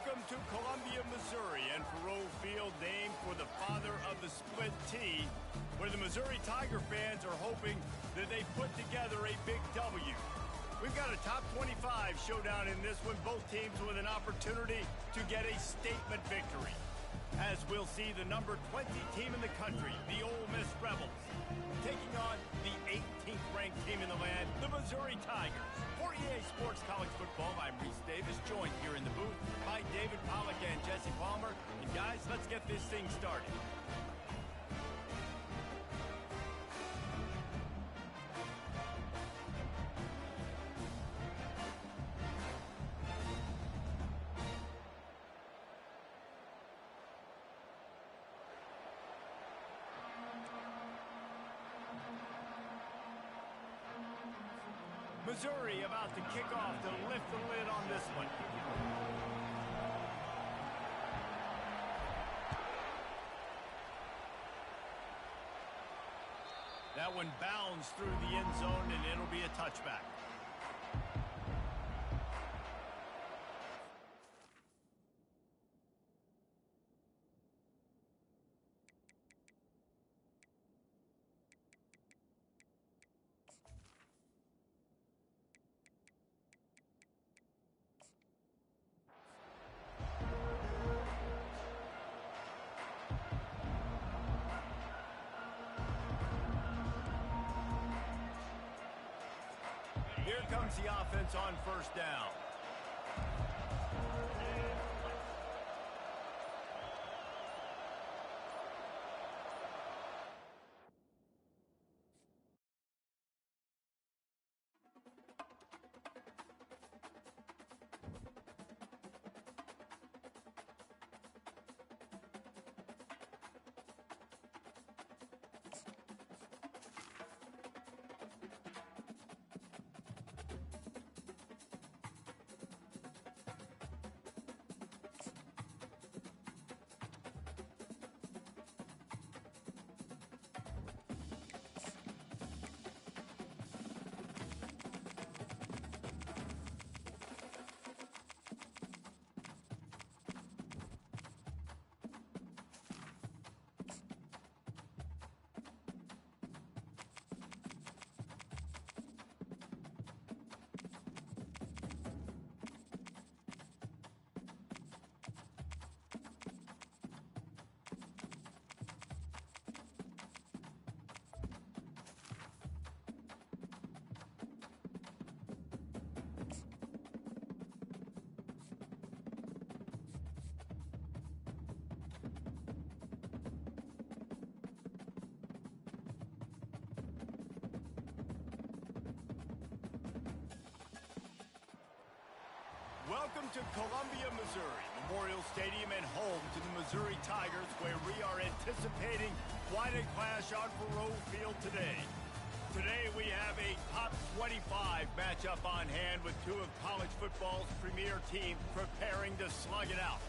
Welcome to Columbia, Missouri, and Faurot Field, named for the father of the split T, where the Missouri Tiger fans are hoping that they put together a big W. We've got a top 25 showdown in this one, both teams with an opportunity to get a statement victory. As we'll see the number 20 team in the country, the Ole Miss Rebels, taking on the 18th ranked team in the land, the Missouri Tigers. For EA Sports College Football, I'm Reese Davis, joined here in the booth by David Pollack and Jesse Palmer. And guys, let's get this thing started. Missouri about to kick off to lift the lid on this one. That one bounds through the end zone, and it'll be a touchback. Here comes the offense on first down. Welcome to Columbia, Missouri, Memorial Stadium and home to the Missouri Tigers, where we are anticipating quite a clash on Faurot Field today. Today we have a top 25 matchup on hand with two of college football's premier teams preparing to slug it out.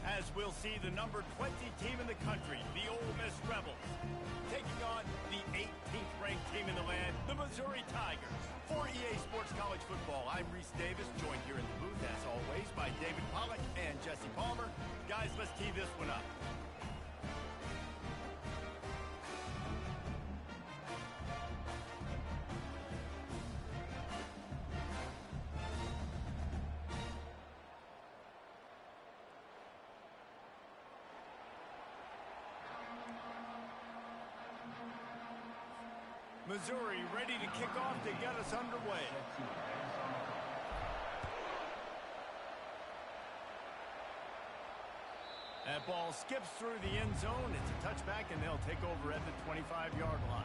As we'll see the number 20 team in the country, the Ole Miss Rebels, taking on the 18th ranked team in the land, the Missouri Tigers. For EA Sports College Football, I'm Reese Davis, joined here in the booth, as always, by David Pollack and Jesse Palmer. Guys, let's tee this one up. Missouri ready to kick off to get us underway. That ball skips through the end zone. It's a touchback, and they'll take over at the 25-yard line.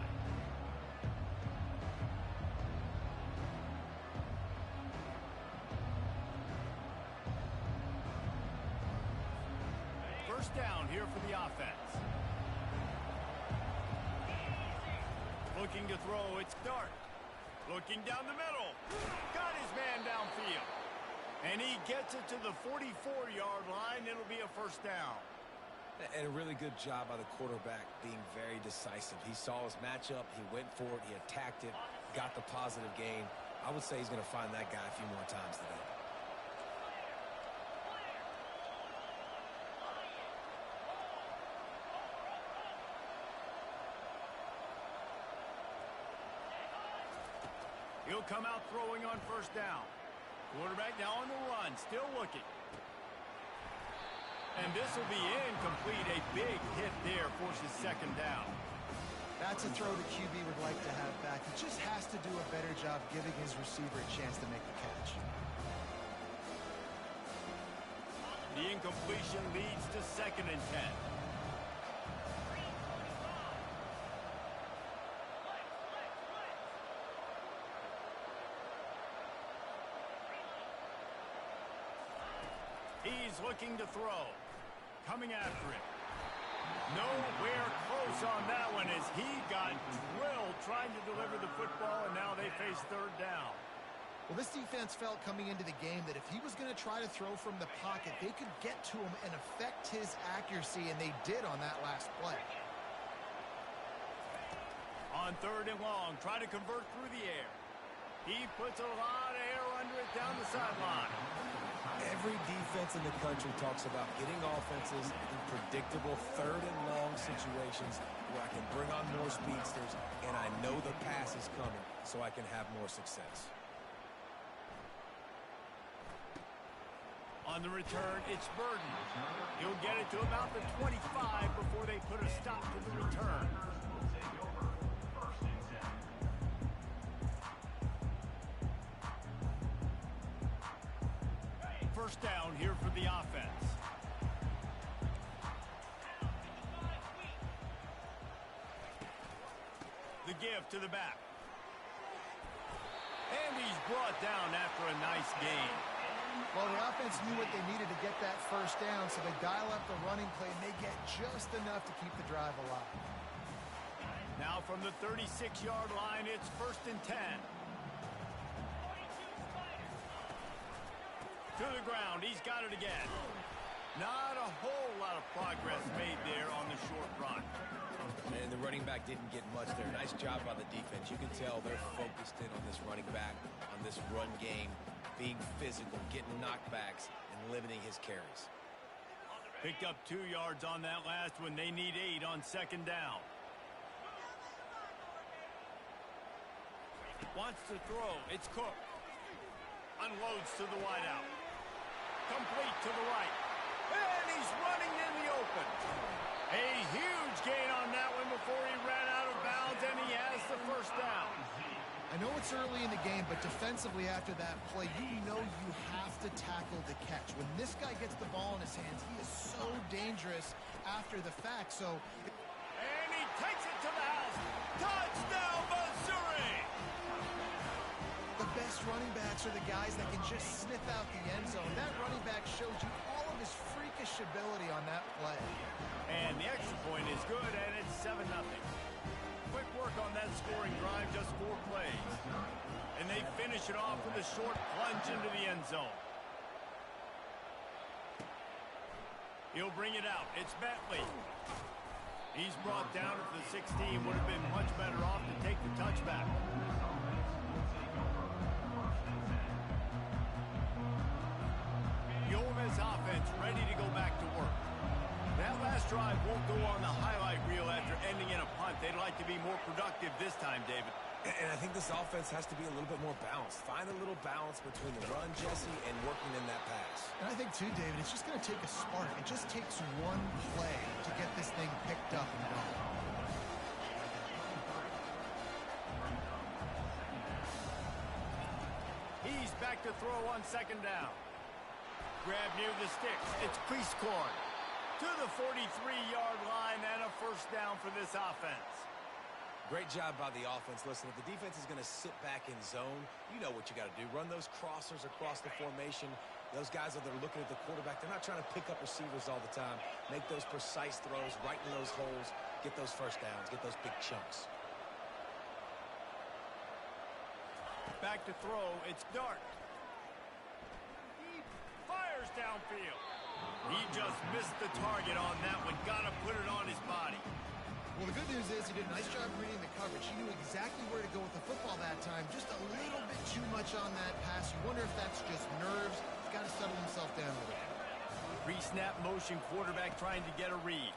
First down here for the offense. Looking to throw, it's Dart. Looking down the middle. Got his man downfield. And he gets it to the 44-yard line. It'll be a first down. And a really good job by the quarterback being very decisive. He saw his matchup. He went for it. He attacked it. Got the positive gain. I would say he's going to find that guy a few more times today. He'll come out throwing on first down. Quarterback now on the run, still looking. And this will be incomplete. A big hit there forces second down. That's a throw the QB would like to have back. He just has to do a better job giving his receiver a chance to make the catch. The incompletion leads to 2nd and 10. He's looking to throw. Coming after it. Nowhere close on that one as he got drilled trying to deliver the football, and now they face 3rd down. Well, this defense felt coming into the game that if he was going to try to throw from the pocket, they could get to him and affect his accuracy, and they did on that last play. On 3rd and long, try to convert through the air. He puts a lot of air under it down the sideline. Every defense in the country talks about getting offenses in predictable 3rd and long situations where I can bring on more speedsters and I know the pass is coming so I can have more success. On the return, it's Burden. He'll get it to about the 25 before they put a stop to the return. First down here for the offense. The give to the back. And he's brought down after a nice gain. Well, the offense knew what they needed to get that first down, so they dial up the running play, and they get just enough to keep the drive alive. Now from the 36-yard line, it's 1st and 10. To the ground, he's got it again. Not a whole lot of progress made there on the short run. And the running back didn't get much there. Nice job by the defense. You can tell they're focused in on this running back, on this run game, being physical, getting knockbacks, and limiting his carries. Picked up 2 yards on that last one. They need 8 on 2nd down. Wants to throw. It's Cook. Unloads to the wideout. Complete to the right. And he's running in the open. A huge gain on that one before he ran out of bounds, and he has the first down. I know it's early in the game, but defensively after that play, you know you have to tackle the catch. When this guy gets the ball in his hands, he is so dangerous after the fact. So, and he takes it to the house. Touchdown, Missouri! The best running backs are the guys that can just sniff out the end zone. That running back showed you all of his freakish ability on that play. And the extra point is good, and it's 7-0. Quick work on that scoring drive, just 4 plays. And they finish it off with a short plunge into the end zone. He'll bring it out. It's Bentley. He's brought down at the 16. Would have been much better off to take the touchback. The Ole Miss offense ready to go back to work. That last drive won't go on the highlight reel after ending in a punt. They'd like to be more productive this time, David. And I think this offense has to be a little bit more balanced. Find a little balance between the run, Jesse, and working in that pass. And I think, too, David, it's just going to take a spark. It just takes one play to get this thing picked up and going. He's back to throw on 2nd down. Grab near the sticks. It's Priestcorn to the 43-yard line, and a first down for this offense. Great job by the offense. Listen, if the defense is going to sit back in zone, you know what you got to do. Run those crossers across the formation. Those guys that are looking at the quarterback, they're not trying to pick up receivers all the time. Make those precise throws, right in those holes, get those first downs, get those big chunks. Back to throw, it's Dart. He fires downfield. He just missed the target on that one. Got to put it on his body. Well, the good news is he did a nice job reading the coverage. He knew exactly where to go with the football that time. Just a little bit too much on that pass. You wonder if that's just nerves. He's got to settle himself down a little. Pre-snap motion, quarterback trying to get a read.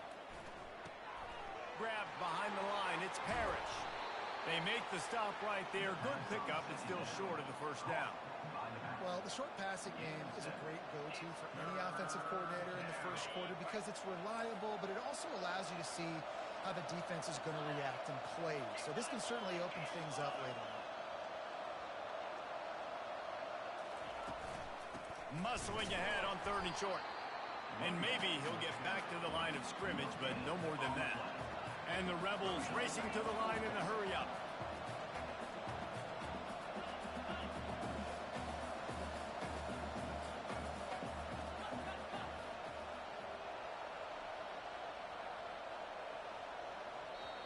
Grabbed behind the line. It's Parrish. They make the stop right there. Good pickup. It's still short of the first down. Well, the short passing game is a great go-to for any offensive coordinator in the first quarter because it's reliable, but it also allows you to see how the defense is going to react and play. So this can certainly open things up later on. Muscling ahead on 3rd and short. And maybe he'll get back to the line of scrimmage, but no more than that. And the Rebels racing to the line in the hurry-up.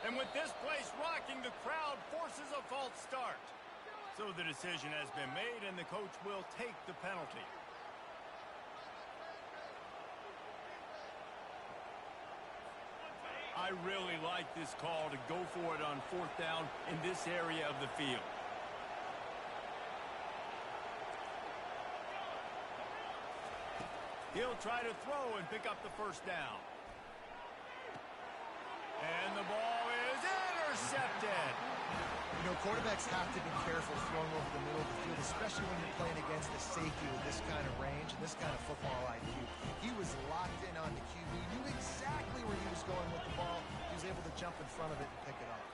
And with this place rocking, the crowd forces a false start. So the decision has been made, and the coach will take the penalty. I really like this call to go for it on 4th down in this area of the field. He'll try to throw and pick up the first down. And the ball is intercepted. You know, quarterbacks have to be careful throwing over the middle of the field, especially when you're playing against a safety with this kind of range and this kind of football IQ. He was locked in on the QB, knew exactly where he was going with the ball. He was able to jump in front of it and pick it up.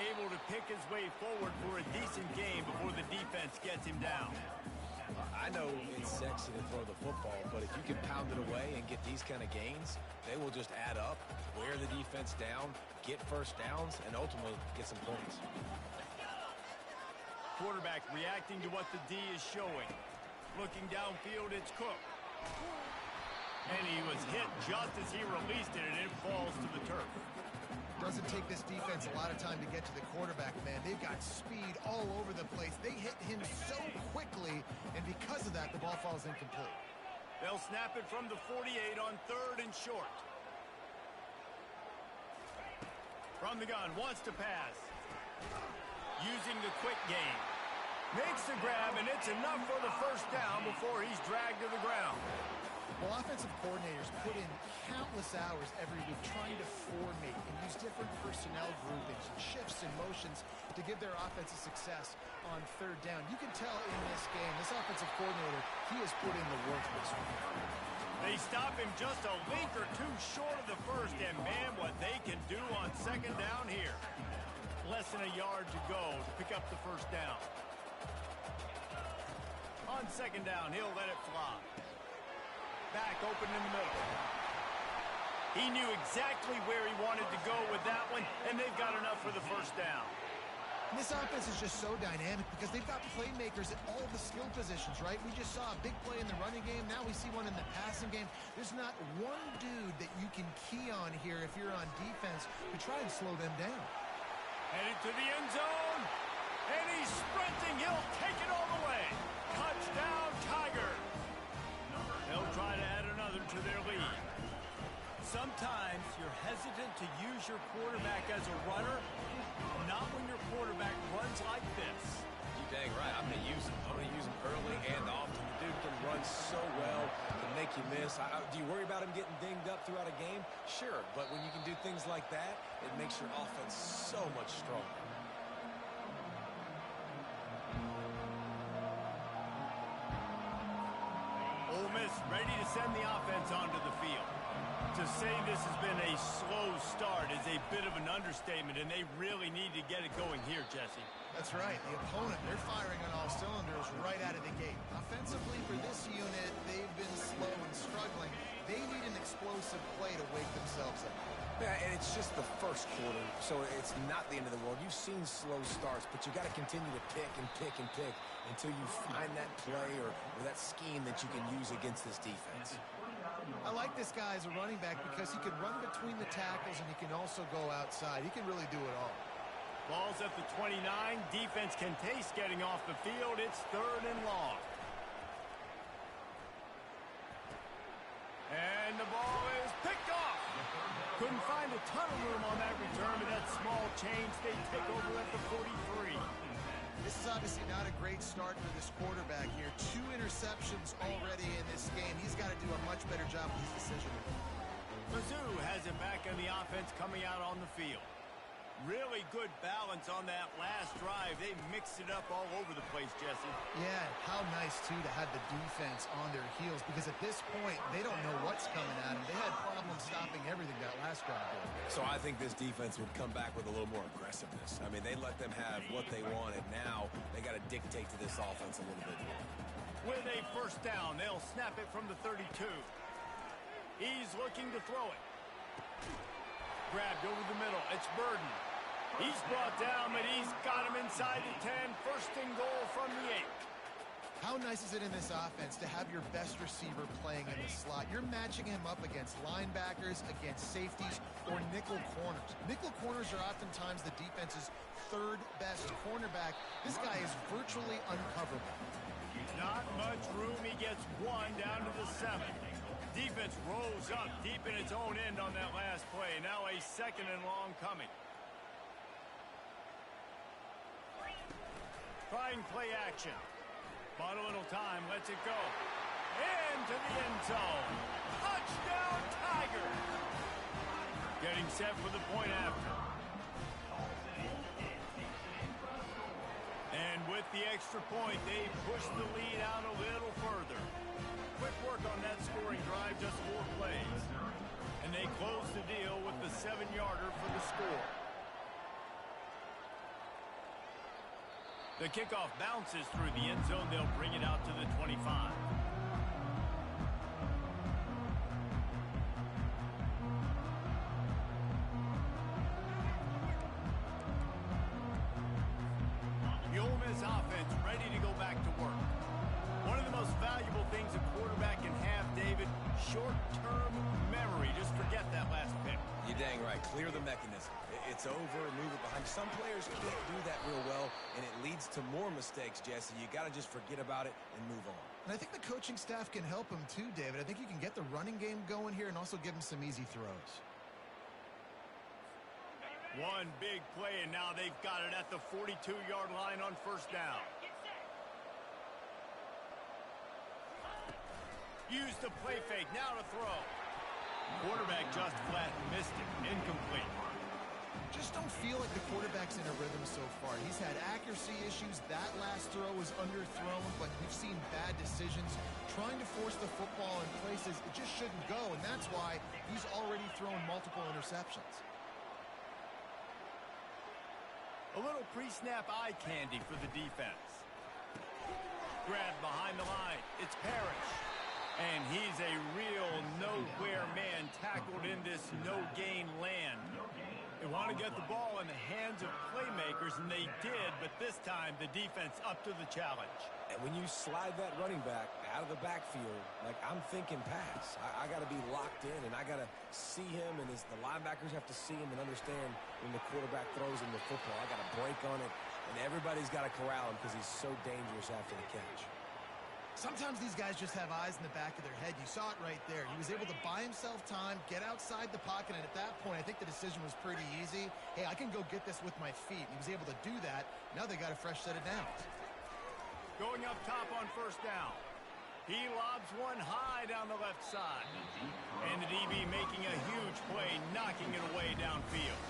Able to pick his way forward for a decent game before the defense gets him down. I know it's sexy to throw the football, but if you can pound it away and get these kind of gains, they will just add up, wear the defense down, get first downs, and ultimately get some points. Quarterback reacting to what the D is showing. Looking downfield, it's Cook. And he was hit just as he released it, and it falls to the turf. Doesn't take this defense a lot of time to get to the quarterback, man. They've got speed all over the place. They hit him so quickly, and because of that, the ball falls incomplete. They'll snap it from the 48 on 3rd and short. From the gun, wants to pass. Using the quick game. Makes the grab, and it's enough for the first down before he's dragged to the ground. Well, offensive coordinators put in countless hours every week trying to formate and use different personnel groupings and shifts and motions to give their offensive success on 3rd down. You can tell in this game, this offensive coordinator, he has put in the work this week. They stop him just a link or two short of the first, and man, what they can do on 2nd down here. Less than a yard to go to pick up the first down. On 2nd down, he'll let it fly. Back open in the middle. He knew exactly where he wanted to go with that one, and they've got enough for the first down. And this offense is just so dynamic because they've got playmakers at all the skill positions, right? We just saw a big play in the running game. Now we see one in the passing game. There's not one dude that you can key on here if you're on defense to try and slow them down. Headed to the end zone, and he's sprinting. He'll take it all the way. Touchdown, Tigers. They'll try to add another to their lead. Sometimes you're hesitant to use your quarterback as a runner, not when your quarterback runs like this. You dang right. I'm going to use him. I'm going to use him early and often. The dude can run so well, can make you miss. Do you worry about him getting dinged up throughout a game? Sure, but when you can do things like that, it makes your offense so much stronger. Ole Miss ready to send the offense onto the field. To say this has been a slow start is a bit of an understatement, and they really need to get it going here, Jesse. That's right. The opponent, they're firing on all cylinders right out of the gate. Offensively, for this unit, they've been slow and struggling. They need an explosive play to wake themselves up. Yeah, and it's just the first quarter, so it's not the end of the world. You've seen slow starts, but you got to continue to pick and pick and pick until you find that play or that scheme that you can use against this defense. I like this guy as a running back because he can run between the tackles and he can also go outside. He can really do it all. Ball's at the 29. Defense can taste getting off the field. It's 3rd and long. And the ball is picked off. Couldn't find a ton of room on that return, but that small change, they take over at the 43. This is obviously not a great start for this quarterback here. 2 interceptions already in this game. He's got to do a much better job with his decision. Mizzou has it back in the offense coming out on the field. Really good balance on that last drive. They mixed it up all over the place, Jesse. Yeah, how nice, too, to have the defense on their heels, because at this point, they don't know what's coming at them. They had problems stopping everything that last drive did. So I think this defense would come back with a little more aggressiveness. I mean, they let them have what they wanted. Now they got to dictate to this offense a little bit more. With a first down, they'll snap it from the 32. He's looking to throw it. Grabbed over the middle. It's Burden. He's brought down, but he's got him inside the 10. First and goal from the 8. How nice is it in this offense to have your best receiver playing in the slot? You're matching him up against linebackers, against safeties, or nickel corners. Nickel corners are oftentimes the defense's third best cornerback. This guy is virtually uncoverable. Not much room. He gets one down to the 7. Defense rose up deep in its own end on that last play. Now a second and long coming. Trying play action. Bought a little time. Lets it go. Into the end zone. Touchdown, Tigers. Getting set for the point after. And with the extra point, they push the lead out a little further. Quick work on that scoring drive, just 4 plays. And they close the deal with the 7-yarder for the score. The kickoff bounces through the end zone. They'll bring it out to the 25. The Ole Miss offense ready to go back to work. One of the most valuable things a quarterback can have, David, short-term memory. Just forget that last pick. You're dang right. Clear the mechanism. It's over, move it behind. Some players can't do that real well, and it leads to more mistakes, Jesse. You got to just forget about it and move on. And I think the coaching staff can help him too, David. I think you can get the running game going here and also give him some easy throws. One big play, and now they've got it at the 42-yard line on first down. Use the play fake, now to throw. Quarterback just flat missed it, incomplete. Just don't feel like the quarterback's in a rhythm so far. He's had accuracy issues. That last throw was underthrown, but we've seen bad decisions. Trying to force the football in places it just shouldn't go, and that's why he's already thrown multiple interceptions. A little pre-snap eye candy for the defense. Grabbed behind the line. It's Parrish. And he's a real nowhere man tackled in this no-gain land. They want to get the ball in the hands of playmakers, and they did, but this time the defense up to the challenge. And when you slide that running back out of the backfield, like I'm thinking pass. I got to be locked in, and I got to see him, and the linebackers have to see him and understand when the quarterback throws him the football. I got to break on it, and everybody's got to corral him because he's so dangerous after the catch. Sometimes these guys just have eyes in the back of their head. You saw it right there. He was able to buy himself time, get outside the pocket, and at that point, I think the decision was pretty easy. Hey, I can go get this with my feet. He was able to do that. Now they got a fresh set of downs. Going up top on first down. He lobs one high down the left side. And the DB making a huge play, knocking it away downfield.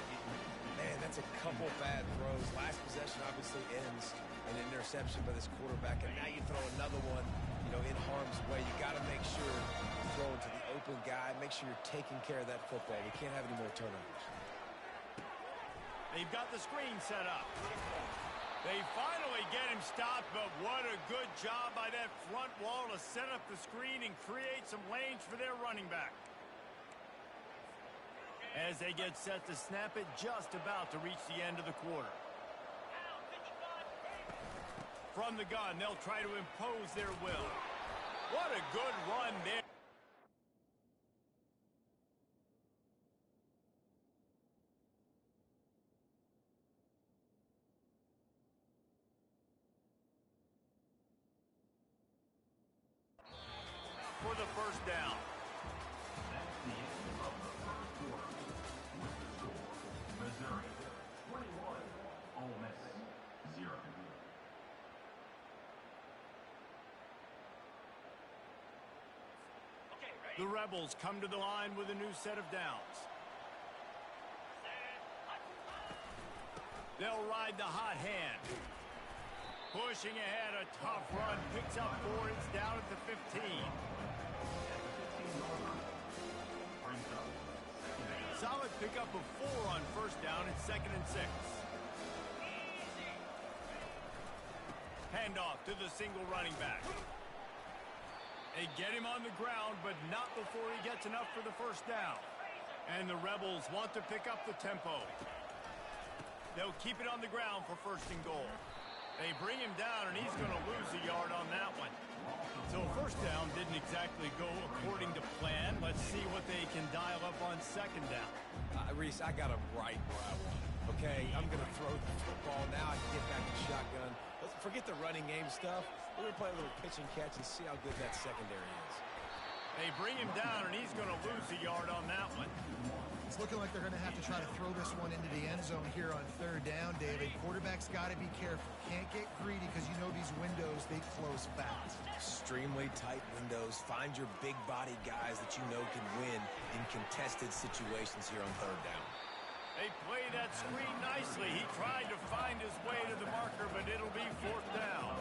Man, that's a couple bad throws. Last possession obviously ends an interception by this quarterback, and now you throw another one, in harm's way. You got to make sure you're throwing to the open guy. Make sure you're taking care of that football. We can't have any more turnovers. They've got the screen set up. They finally get him stopped, but what a good job by that front wall to set up the screen and create some lanes for their running back. As they get set to snap it, just about to reach the end of the quarter. From the gun, they'll try to impose their will. What a good run there. For the first down. Missouri, 21, Ole Miss, 0. Okay, right. The Rebels come to the line with a new set of downs. They'll ride the hot hand. Pushing ahead, a tough run, picks up 4, it's down at the 15. Solid pickup of 4 on first down, it's 2nd and 6. Handoff to the single running back. They get him on the ground, but not before he gets enough for the first down. And the Rebels want to pick up the tempo. They'll keep it on the ground for 1st and goal. They bring him down, and he's going to lose a yard on that one. So first down didn't exactly go according to plan. Let's see what they can dial up on 2nd down. Reese, I got him right where I want him. Okay, I'm going to throw the football. Now I can get back to shotgun. Let's forget the running game stuff. We're going to play a little pitch and catch and see how good that secondary is. They bring him down, and he's going to lose a yard on that one. It's looking like they're going to have to try to throw this one into the end zone here on 3rd down, David. Quarterback's got to be careful. Can't get greedy because you know these windows, they close fast. Extremely tight windows. Find your big-bodied guys that you know can win in contested situations here on 3rd down. They play that screen nicely. He tried to find his way to the marker, but it'll be 4th down.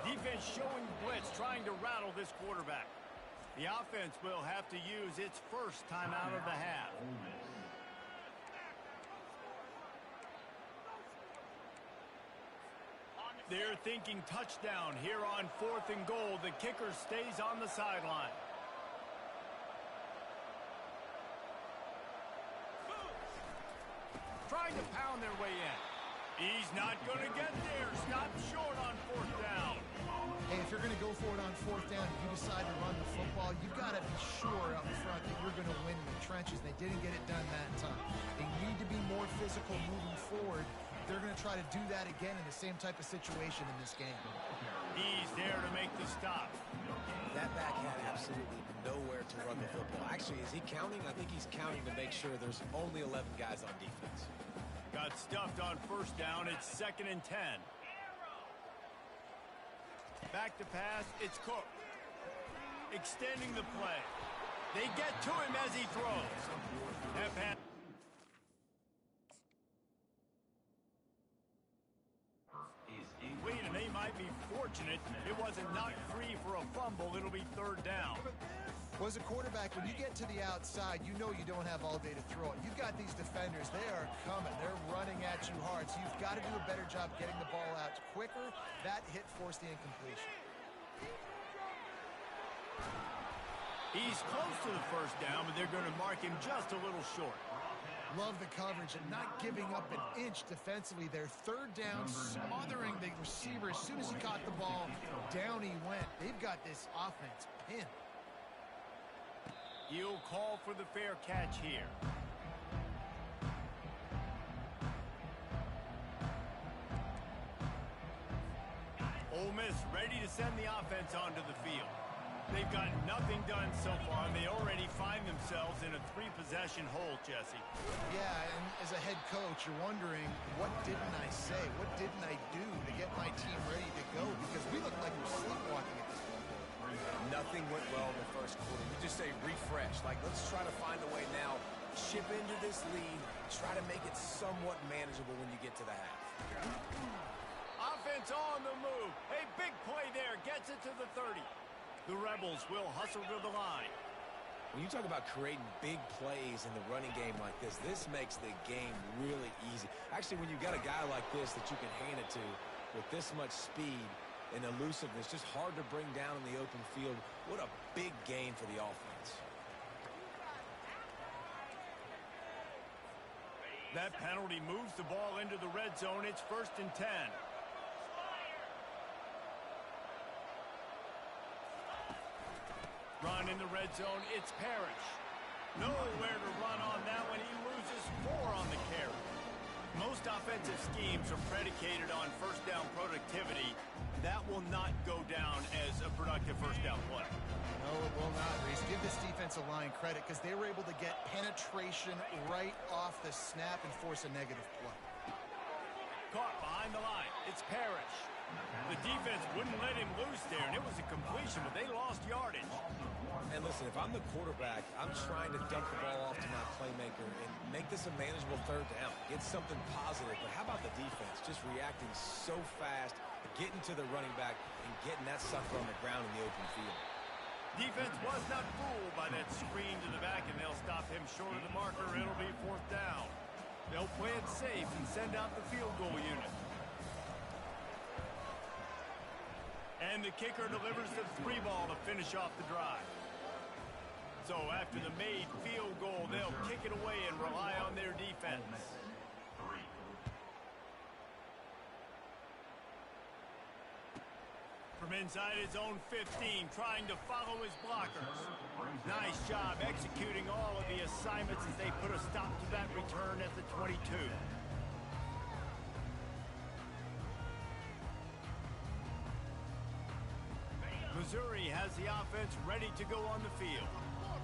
Defense showing blitz, trying to rattle this quarterback. The offense will have to use its first time out of the half. They're thinking touchdown here on 4th and goal. The kicker stays on the sideline. Trying to pound their way in. He's not going to get there. Stop short on 4th down. Hey, if you're going to go for it on 4th down, if you decide to run the football, you've got to be sure up front that you're going to win in the trenches. They didn't get it done that time. They need to be more physical moving forward. They're going to try to do that again in the same type of situation in this game. He's there to make the stop. That back had absolutely nowhere to run the football. Actually, is he counting? I think he's counting to make sure there's only 11 guys on defense. Got stuffed on 1st down. It's 2nd and 10. Back to pass, it's Cook. Extending the play. They get to him as he throws. That pass. And they might be fortunate it wasn't knocked free for a fumble. It'll be 3rd down. Well, as a quarterback, when you get to the outside, you know you don't have all day to throw it. You've got these defenders. They are coming. They're running at you hard. So you've got to do a better job getting the ball out quicker. That hit forced the incompletion. He's close to the 1st down, but they're going to mark him just a little short. Love the coverage and not giving up an inch defensively. Their 3rd down, smothering the receiver. As soon as he caught the ball, down he went. They've got this offense pinned. He'll call for the fair catch here. Ole Miss ready to send the offense onto the field. They've got nothing done so far, and they already find themselves in a 3-possession hole, Jesse. Yeah, and as a head coach, you're wondering, what didn't I say? What didn't I do to get my team ready to go? Because we look like we're sleepwalking at this point. Nothing went well in the 1st quarter. You just say refresh. Like, let's try to find a way now. Chip into this lead. Try to make it somewhat manageable when you get to the half. Offense on the move. A big play there. Gets it to the 30. The Rebels will hustle to the line. When you talk about creating big plays in the running game like this, this makes the game really easy. Actually, when you've got a guy like this that you can hand it to with this much speed and elusiveness, just hard to bring down in the open field. What a big gain for the offense. That penalty moves the ball into the red zone. It's 1st and 10. Run in the red zone. It's Parrish. Nowhere to run on that one. He loses 4 on the carry. Most offensive schemes are predicated on 1st down productivity. That will not go down as a productive 1st down play. No, it will not, Reese. Give this defensive line credit because they were able to get penetration right off the snap and force a negative play. Caught behind the line. It's Parrish. The defense wouldn't let him loose there, and it was a completion, but they lost yardage. And listen, if I'm the quarterback, I'm trying to dump the ball off to my playmaker and make this a manageable third down. Get something positive. But how about the defense? Just reacting so fast, getting to the running back, and getting that sucker on the ground in the open field. Defense was not fooled by that screen to the back, and they'll stop him short of the marker. It'll be fourth down. They'll play it safe and send out the field goal unit. And the kicker delivers the 3 ball to finish off the drive. So after the made field goal, they'll kick it away and rely on their defense. From inside his own 15, trying to follow his blockers. Nice job executing all of the assignments as they put a stop to that return at the 22. Missouri has the offense ready to go on the field.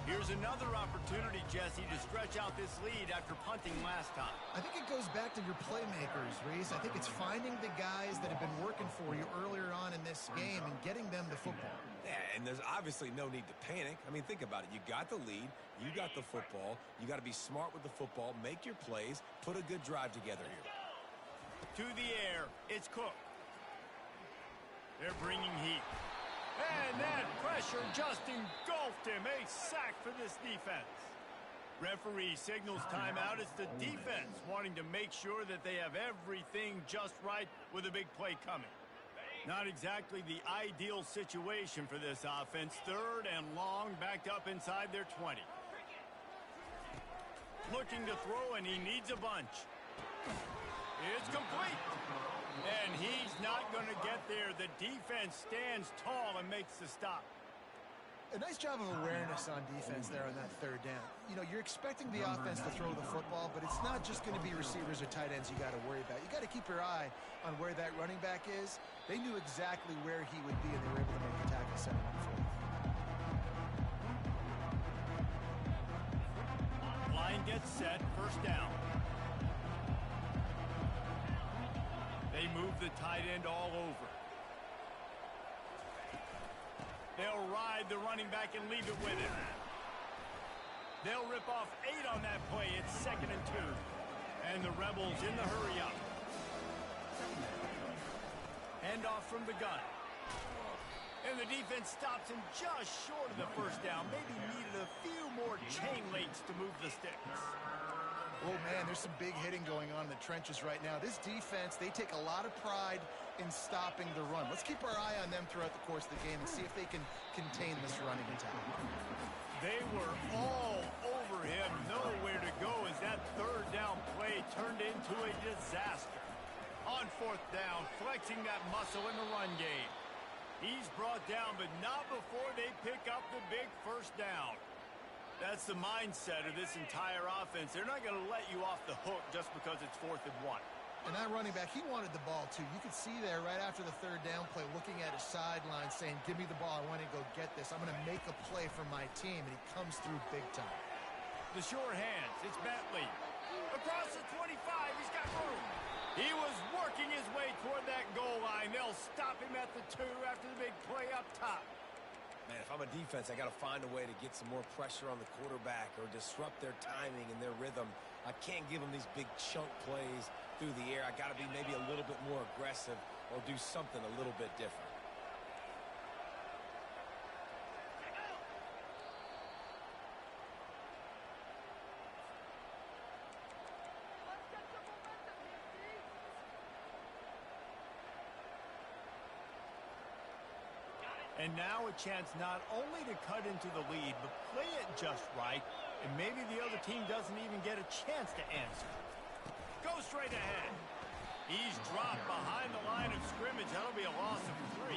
Here's another opportunity, Jesse, to stretch out this lead after punting last time. I think it goes back to your playmakers, Reese. I think it's finding the guys that have been working for you earlier on in this game and getting them the football. Yeah, and there's obviously no need to panic. I mean, think about it. You got the lead. You got the football. You got to be smart with the football. Make your plays. Put a good drive together here. To the air, it's Cook. They're bringing heat. And that pressure just engulfed him. A sack for this defense. Referee signals timeout. It's the defense wanting to make sure that they have everything just right with a big play coming. Not exactly the ideal situation for this offense. Third and long, backed up inside their 20. Looking to throw, and he needs a bunch. It's complete. And he's not going to get there. The defense stands tall and makes the stop. A nice job of awareness on defense there on that third down. You know, you're expecting the offense to throw the football, but it's not just going to be receivers or tight ends you got to worry about. You got to keep your eye on where that running back is. They knew exactly where he would be, and they were able to make the tackle 7 and 4. Line gets set, first down. They move the tight end all over. They'll ride the running back and leave it with him. They'll rip off 8 on that play. It's 2nd and 2. And the Rebels in the hurry up. Hand off from the gun. And the defense stops him just short of the first down. Maybe needed a few more chain links to move the sticks. Oh, man, there's some big hitting going on in the trenches right now. This defense, they take a lot of pride in stopping the run. Let's keep our eye on them throughout the course of the game and see if they can contain this running attack. They were all over him, nowhere to go as that third down play turned into a disaster. On fourth down, flexing that muscle in the run game. He's brought down, but not before they pick up the big first down. That's the mindset of this entire offense. They're not going to let you off the hook just because it's 4th and 1. And that running back, he wanted the ball, too. You could see there right after the third down play, looking at his sideline, saying, give me the ball. I want to go get this. I'm going to make a play for my team. And he comes through big time. The sure hands. It's Bentley. Across the 25. He's got room. He was working his way toward that goal line. They'll stop him at the 2 after the big play up top. Man, if I'm a defense, I got to find a way to get some more pressure on the quarterback or disrupt their timing and their rhythm. I can't give them these big chunk plays through the air. I got to be maybe a little bit more aggressive or do something a little bit different. And now a chance not only to cut into the lead, but play it just right, and maybe the other team doesn't even get a chance to answer. Go straight ahead. He's dropped behind the line of scrimmage. That'll be a loss of 3.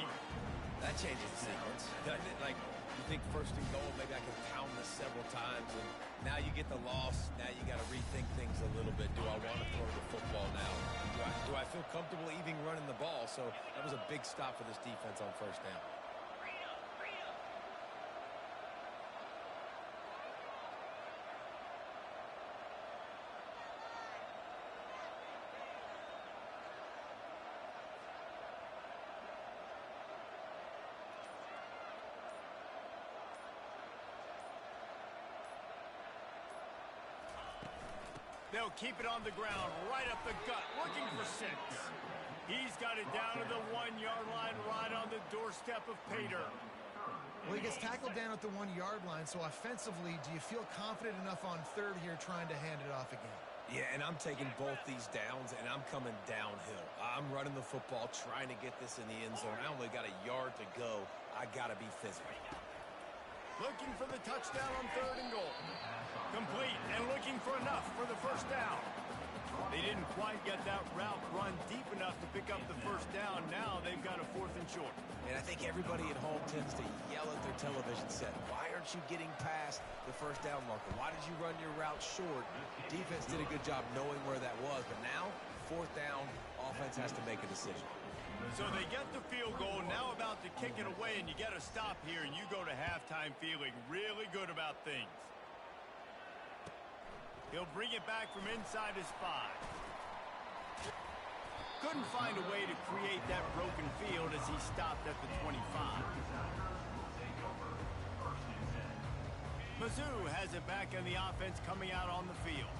That changes the sequence, doesn't it? Like, you think first and goal, maybe I can pound this several times, and now you get the loss. Now you got to rethink things a little bit. Do I want to throw the football now? Do I feel comfortable even running the ball? So that was a big stop for this defense on first down. They'll keep it on the ground, right up the gut, looking for 6. He's got it down to the 1-yard line, right on the doorstep of Pater. Well, he gets tackled down at the 1-yard line, so offensively, do you feel confident enough on third here trying to hand it off again? Yeah, and I'm taking both these downs, and I'm coming downhill. I'm running the football, trying to get this in the end zone. I only got a yard to go. I got to be physical. Looking for the touchdown on 3rd and goal. Complete and looking for enough for the first down. They didn't quite get that route run deep enough to pick up the first down. Now they've got a 4th and short. And I think everybody at home tends to yell at their television set. Why aren't you getting past the first down marker? Why did you run your route short? Defense did a good job knowing where that was. But now, 4th down, offense has to make a decision. So they get the field goal, now about to kick it away, and you get a stop here, and you go to halftime feeling really good about things. He'll bring it back from inside his 5. Couldn't find a way to create that broken field as he stopped at the 25. Mizzou has it back in the offense coming out on the field.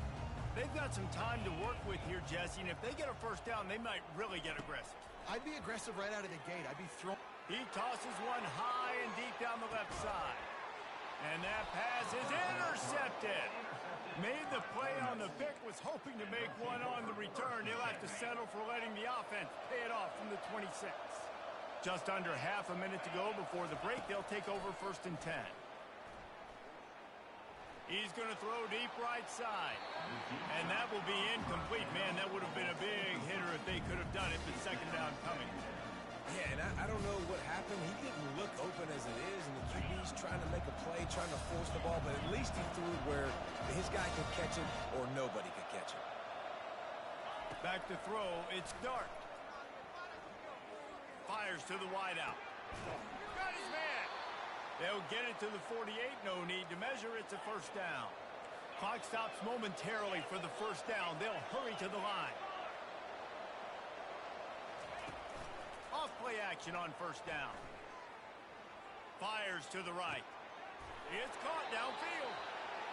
They've got some time to work with here, Jesse, and if they get a first down, they might really get aggressive. I'd be aggressive right out of the gate. I'd be throwing. He tosses one high and deep down the left side. And that pass is intercepted. Made the play on the pick, was hoping to make one on the return. He'll have to settle for letting the offense pay it off from the 26. Just under half a minute to go before the break. They'll take over 1st and 10. He's going to throw deep right side. And that will be incomplete. Man, that would have been a big hitter if they could have done it, but 2nd down coming. Yeah, and I don't know what happened. He didn't look open as it is, and the QB's trying to make a play, trying to force the ball, but at least he threw it where his guy could catch it or nobody could catch it. Back to throw, it's Dart. Fires to the wideout. Got his man. They'll get it to the 48, no need to measure, it's a 1st down. Clock stops momentarily for the 1st down. They'll hurry to the line. Off-play action on 1st down. Fires to the right. It's caught downfield.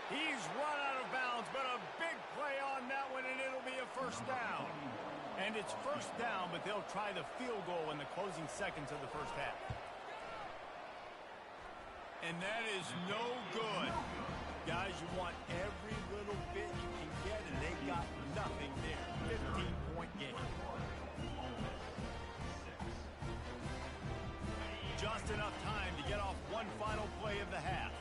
He's run out of bounds, but a big play on that one, and it'll be a 1st down. And it's 1st down, but they'll try the field goal in the closing seconds of the 1st half. And that is no good. Guys, you want every little bit you can get, and they got nothing there. 15-point game. Just enough time to get off one final play of the half.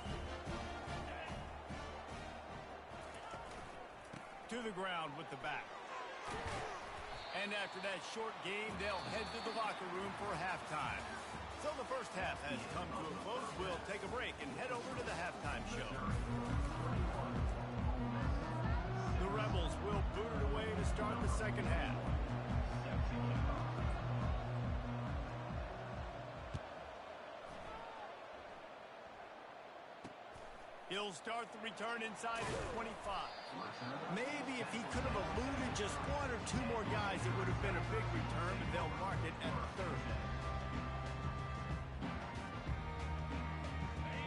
To the ground with the back. And after that short game, they'll head to the locker room for halftime. So the 1st half has come to a close. We'll take a break and head over to the halftime show. The Rebels will boot it away to start the 2nd half. He'll start the return inside the 25. Maybe if he could have eluded just 1 or 2 more guys, it would have been a big return, but they'll mark it at the 3rd.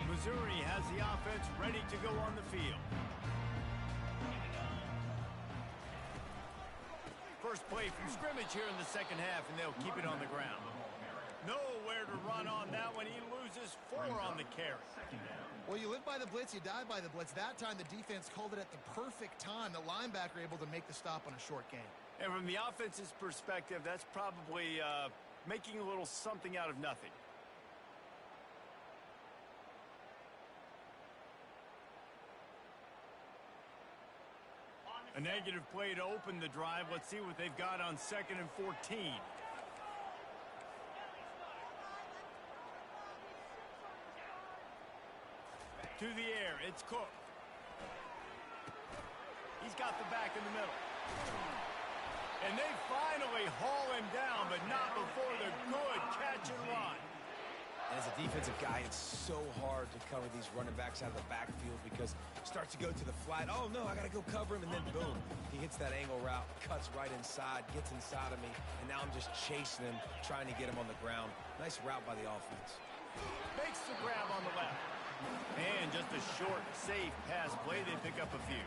Missouri has the offense ready to go on the field. First play from scrimmage here in the 2nd half, and they'll keep it on the ground. Nowhere to run on that one. He loses 4 on the carry. Well, you live by the blitz, you die by the blitz. That time, the defense called it at the perfect time. The linebacker able to make the stop on a short gain. And from the offense's perspective, that's probably making a little something out of nothing. A negative play to open the drive. Let's see what they've got on 2nd and 14. To the air, it's Cook. He's got the back in the middle. And they finally haul him down, but not before the good catch and run. And as a defensive guy, it's so hard to cover these running backs out of the backfield because it starts to go to the flat. Oh, no, I got to go cover him, and then boom. He hits that angle route, cuts right inside, gets inside of me, and now I'm just chasing him, trying to get him on the ground. Nice route by the offense. Makes the grab on the left. And just a short, safe pass play. They pick up a few.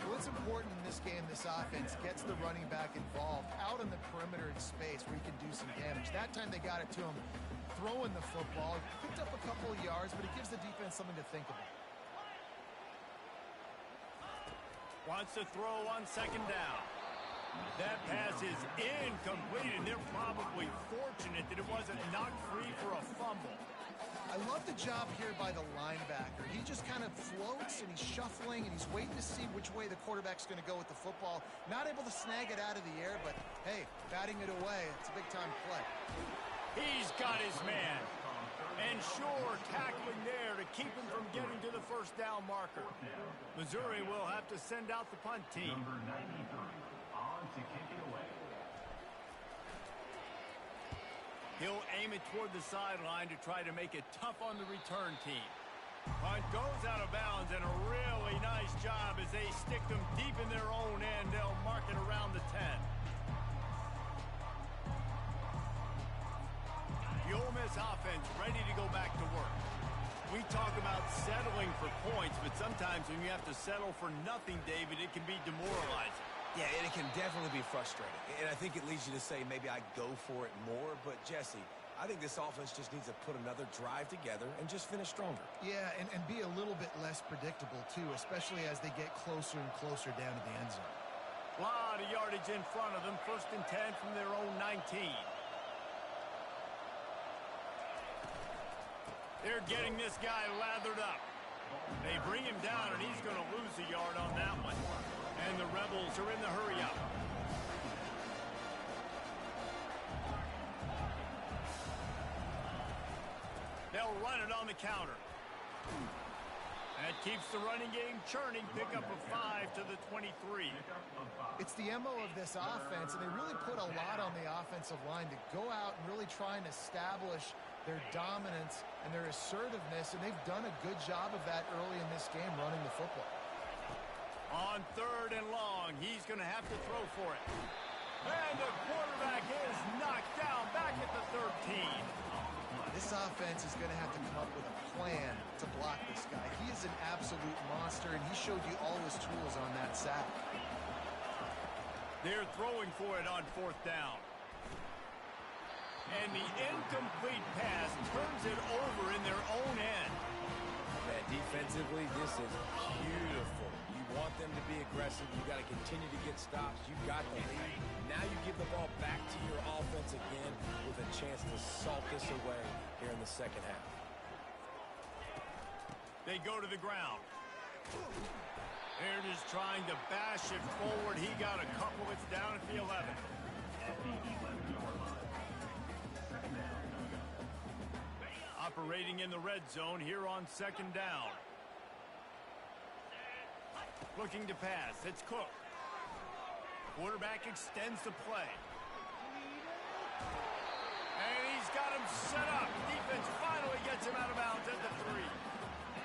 Well, it's important in this game this offense gets the running back involved out on the perimeter in space where he can do some damage. That time they got it to him throwing the football. Picked up a couple of yards, but it gives the defense something to think about. Wants to throw on second down. That pass is incomplete, and they're probably fortunate that it wasn't knocked free for a fumble. I love the job here by the linebacker. He just kind of floats, and he's shuffling, and he's waiting to see which way the quarterback's going to go with the football. Not able to snag it out of the air, but, hey, batting it away, it's a big-time play. He's got his man. And sure, tackling there to keep him from getting to the first down marker. Missouri will have to send out the punt team. Number 93 on to kick it away. He'll aim it toward the sideline to try to make it tough on the return team. Punt goes out of bounds, and a really nice job as they stick them deep in their own end. They'll mark it around the 10. The Ole Miss offense ready to go back to work. We talk about settling for points, but sometimes when you have to settle for nothing, David, it can be demoralizing. Yeah, and it can definitely be frustrating. And I think it leads you to say maybe I go for it more. But, Jesse, I think this offense just needs to put another drive together and just finish stronger. Yeah, and be a little bit less predictable, too, especially as they get closer and closer down to the end zone. A lot of yardage in front of them. 1st and 10 from their own 19. They're getting this guy lathered up. They bring him down, and he's going to lose a yard on that one. And the Rebels are in the hurry-up. They'll run it on the counter. That keeps the running game churning. Pick up a 5 to the 23. It's the MO of this offense, and they really put a lot on the offensive line to go out and really try and establish their dominance and their assertiveness, and they've done a good job of that early in this game running the football. On 3rd and long, he's going to have to throw for it. And the quarterback is knocked down back at the 13. This offense is going to have to come up with a plan to block this guy. He is an absolute monster, and he showed you all his tools on that sack. They're throwing for it on 4th down. And the incomplete pass turns it over in their own end. Man, defensively, this is beautiful. You want them to be aggressive. You got to continue to get stops. You got the lead. Now you give the ball back to your offense again with a chance to salt this away here in the second half. They go to the ground. They're just trying to bash it forward. He got a couple. It's down at the 11. Operating in the red zone here on 2nd down. Looking to pass. It's Cook. Quarterback extends the play. And he's got him set up. Defense finally gets him out of bounds at the 3.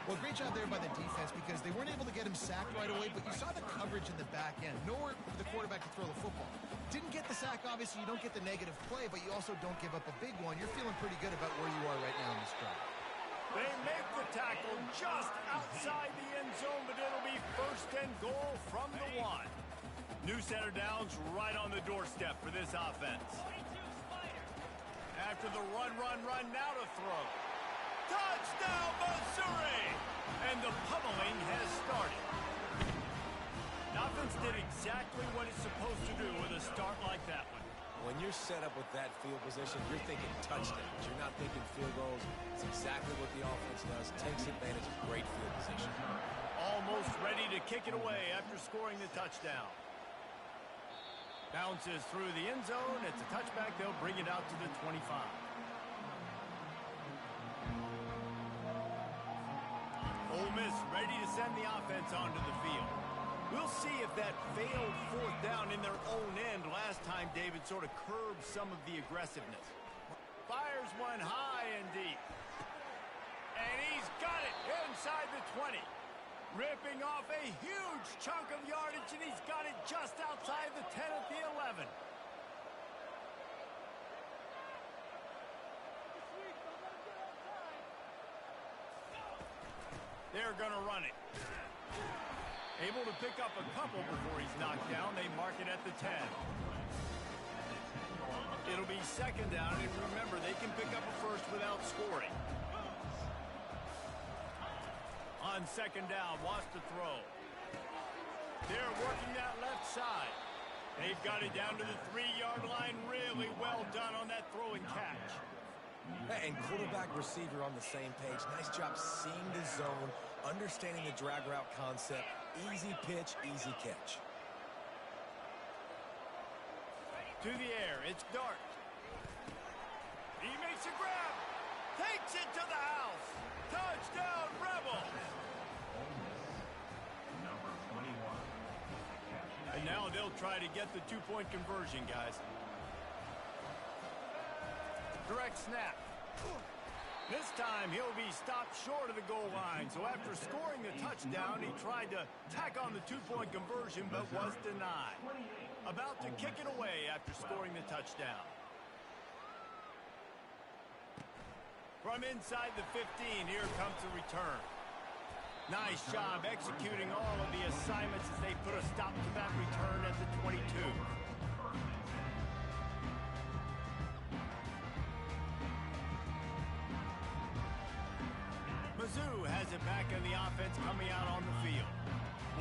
Well, great job there by the defense because they weren't able to get him sacked right away, but you saw the coverage in the back end. Nowhere for the quarterback to throw the football. Didn't get the sack, obviously. You don't get the negative play, but you also don't give up a big one. You're feeling pretty good about where you are right now in this drive. They make the tackle just outside the end zone, but it'll be 1st and goal from the 1. New set of downs right on the doorstep for this offense. After the run, now to throw. Touchdown, Missouri! And the pummeling has started. The offense did exactly what it's supposed to do with a start like that one. When you're set up with that field position, you're thinking touchdowns. You're not thinking field goals. It's exactly what the offense does. Takes advantage of great field position. Almost ready to kick it away after scoring the touchdown. Bounces through the end zone. It's a touchback. They'll bring it out to the 25. Ole Miss ready to send the offense onto the field. We'll see if that failed 4th down in their own end last time, David, sort of curbed some of the aggressiveness. Fires one high and deep. And he's got it inside the 20. Ripping off a huge chunk of yardage, and he's got it just outside the 10 at the 11. They're going to run it. Able to pick up a couple before he's knocked down. They mark it at the 10. It'll be second down, and remember, they can pick up a first without scoring. On second down, wants to throw. They're working that left side. They've got it down to the 3-yard line. Really well done on that throw and catch. And quarterback receiver on the same page. Nice job seeing the zone, understanding the drag route concept. Easy pitch, easy catch. To the air, it's Dart. He makes a grab. Takes it to the house. Touchdown, Rebels. Number 21. And now they'll try to get the two-point conversion, guys. Direct snap. This time he'll be stopped short of the goal line. So after scoring the touchdown, he tried to tack on the two-point conversion but was denied. About to kick it away after scoring the touchdown. From inside the 15, here comes the return. Nice job executing all of the assignments as they put a stop to that return at the 22. Mizzou has it back in the offense coming out on the field.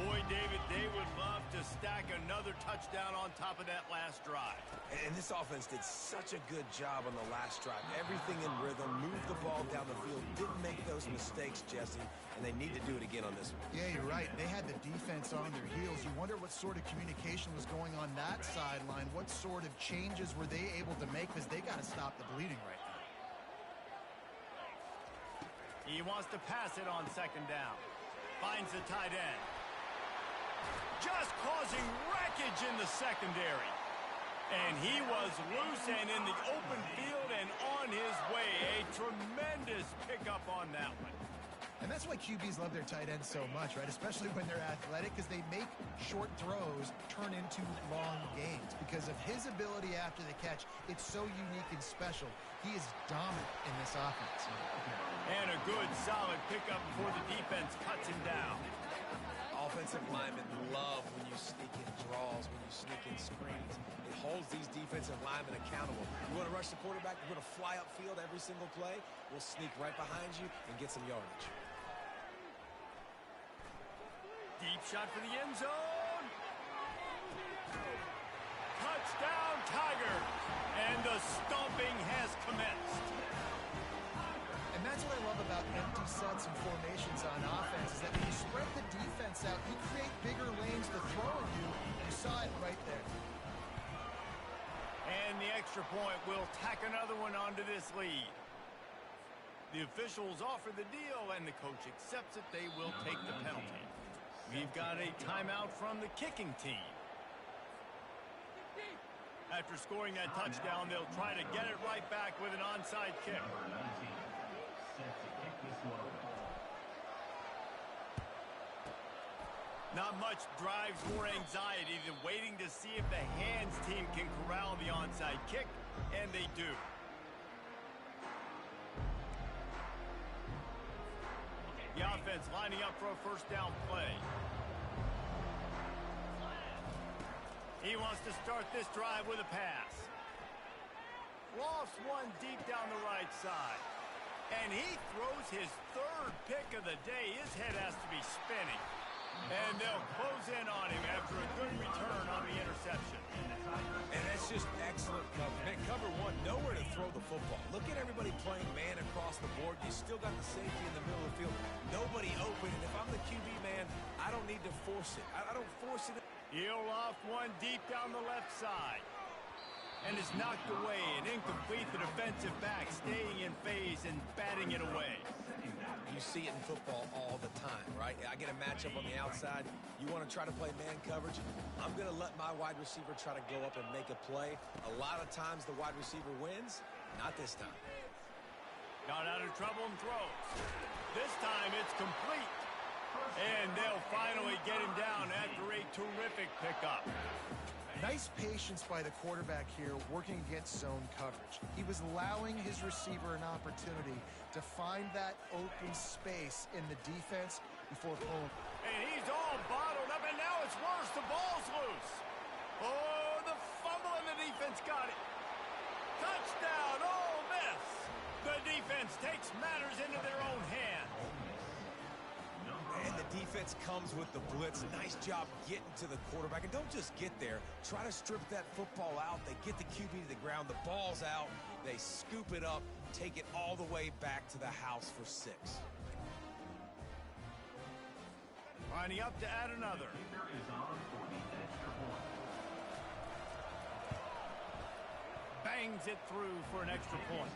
Boy, David, they would love to stack another touchdown on top of that last drive. And this offense did such a good job on the last drive. Everything in rhythm, moved the ball down the field, didn't make those mistakes, Jesse, and they need to do it again on this one. Yeah, you're right. They had the defense on their heels. You wonder what sort of communication was going on that sideline. What sort of changes were they able to make, because they got to stop the bleeding right now. He wants to pass it on second down. Finds the tight end. Just causing wreckage in the secondary. And he was loose and in the open field and on his way. A tremendous pickup on that one. And that's why QBs love their tight ends so much, right? Especially when they're athletic, because they make short throws turn into long gains. Because of his ability after the catch, it's so unique and special. He is dominant in this offense. And a good, solid pickup before the defense cuts him down. Offensive linemen love when you sneak in draws, when you sneak in screens. It holds these defensive linemen accountable. You want to rush the quarterback, you want to fly upfield every single play, we'll sneak right behind you and get some yardage. Deep shot for the end zone. Touchdown, Tigers. And the stomping has commenced. And that's what I love about empty sets and formations on offense, is that when you spread the defense out, you create bigger lanes to throw into. You saw it right there. And the extra point will tack another one onto this lead. The officials offer the deal, and the coach accepts it. They will take the penalty. We've got a timeout from the kicking team. After scoring that touchdown, they'll try to get it right back with an onside kick. Number 19. Set to kick this one away. Not much drives more anxiety than waiting to see if the hands team can corral the onside kick, and they do. The offense lining up for a first down play. He wants to start this drive with a pass. Lofts one deep down the right side. And he throws his third pick of the day. His head has to be spinning. And they'll close in on him after a good return on the interception. And that's just excellent cover. Man, cover one, nowhere to throw the football. Look at everybody playing man across the board. You still got the safety in the middle of the field. Nobody open. And if I'm the QB, man, I don't need to force it. I don't force it. He'll loft one deep down the left side. And is knocked away and incomplete. The defensive back staying in phase and batting it away. You see it in football all the time, right? I get a matchup on the outside. You want to try to play man coverage? I'm going to let my wide receiver try to go up and make a play. A lot of times the wide receiver wins. Not this time. Got out of trouble and throws. This time it's complete. And they'll finally get him down after a terrific pickup. Nice patience by the quarterback here working against zone coverage. He was allowing his receiver an opportunity to find that open space in the defense before pulling. And he's all bottled up, and now it's worse. The ball's loose. Oh, the fumble, and the defense got it. Touchdown, Ole Miss. The defense takes matters into their own hands. And the defense comes with the blitz. Nice job getting to the quarterback. And don't just get there. Try to strip that football out. They get the QB to the ground. The ball's out. They scoop it up, take it all the way back to the house for 6. Lining up to add another. Kicker is on for the extra point. Bangs it through for an extra point.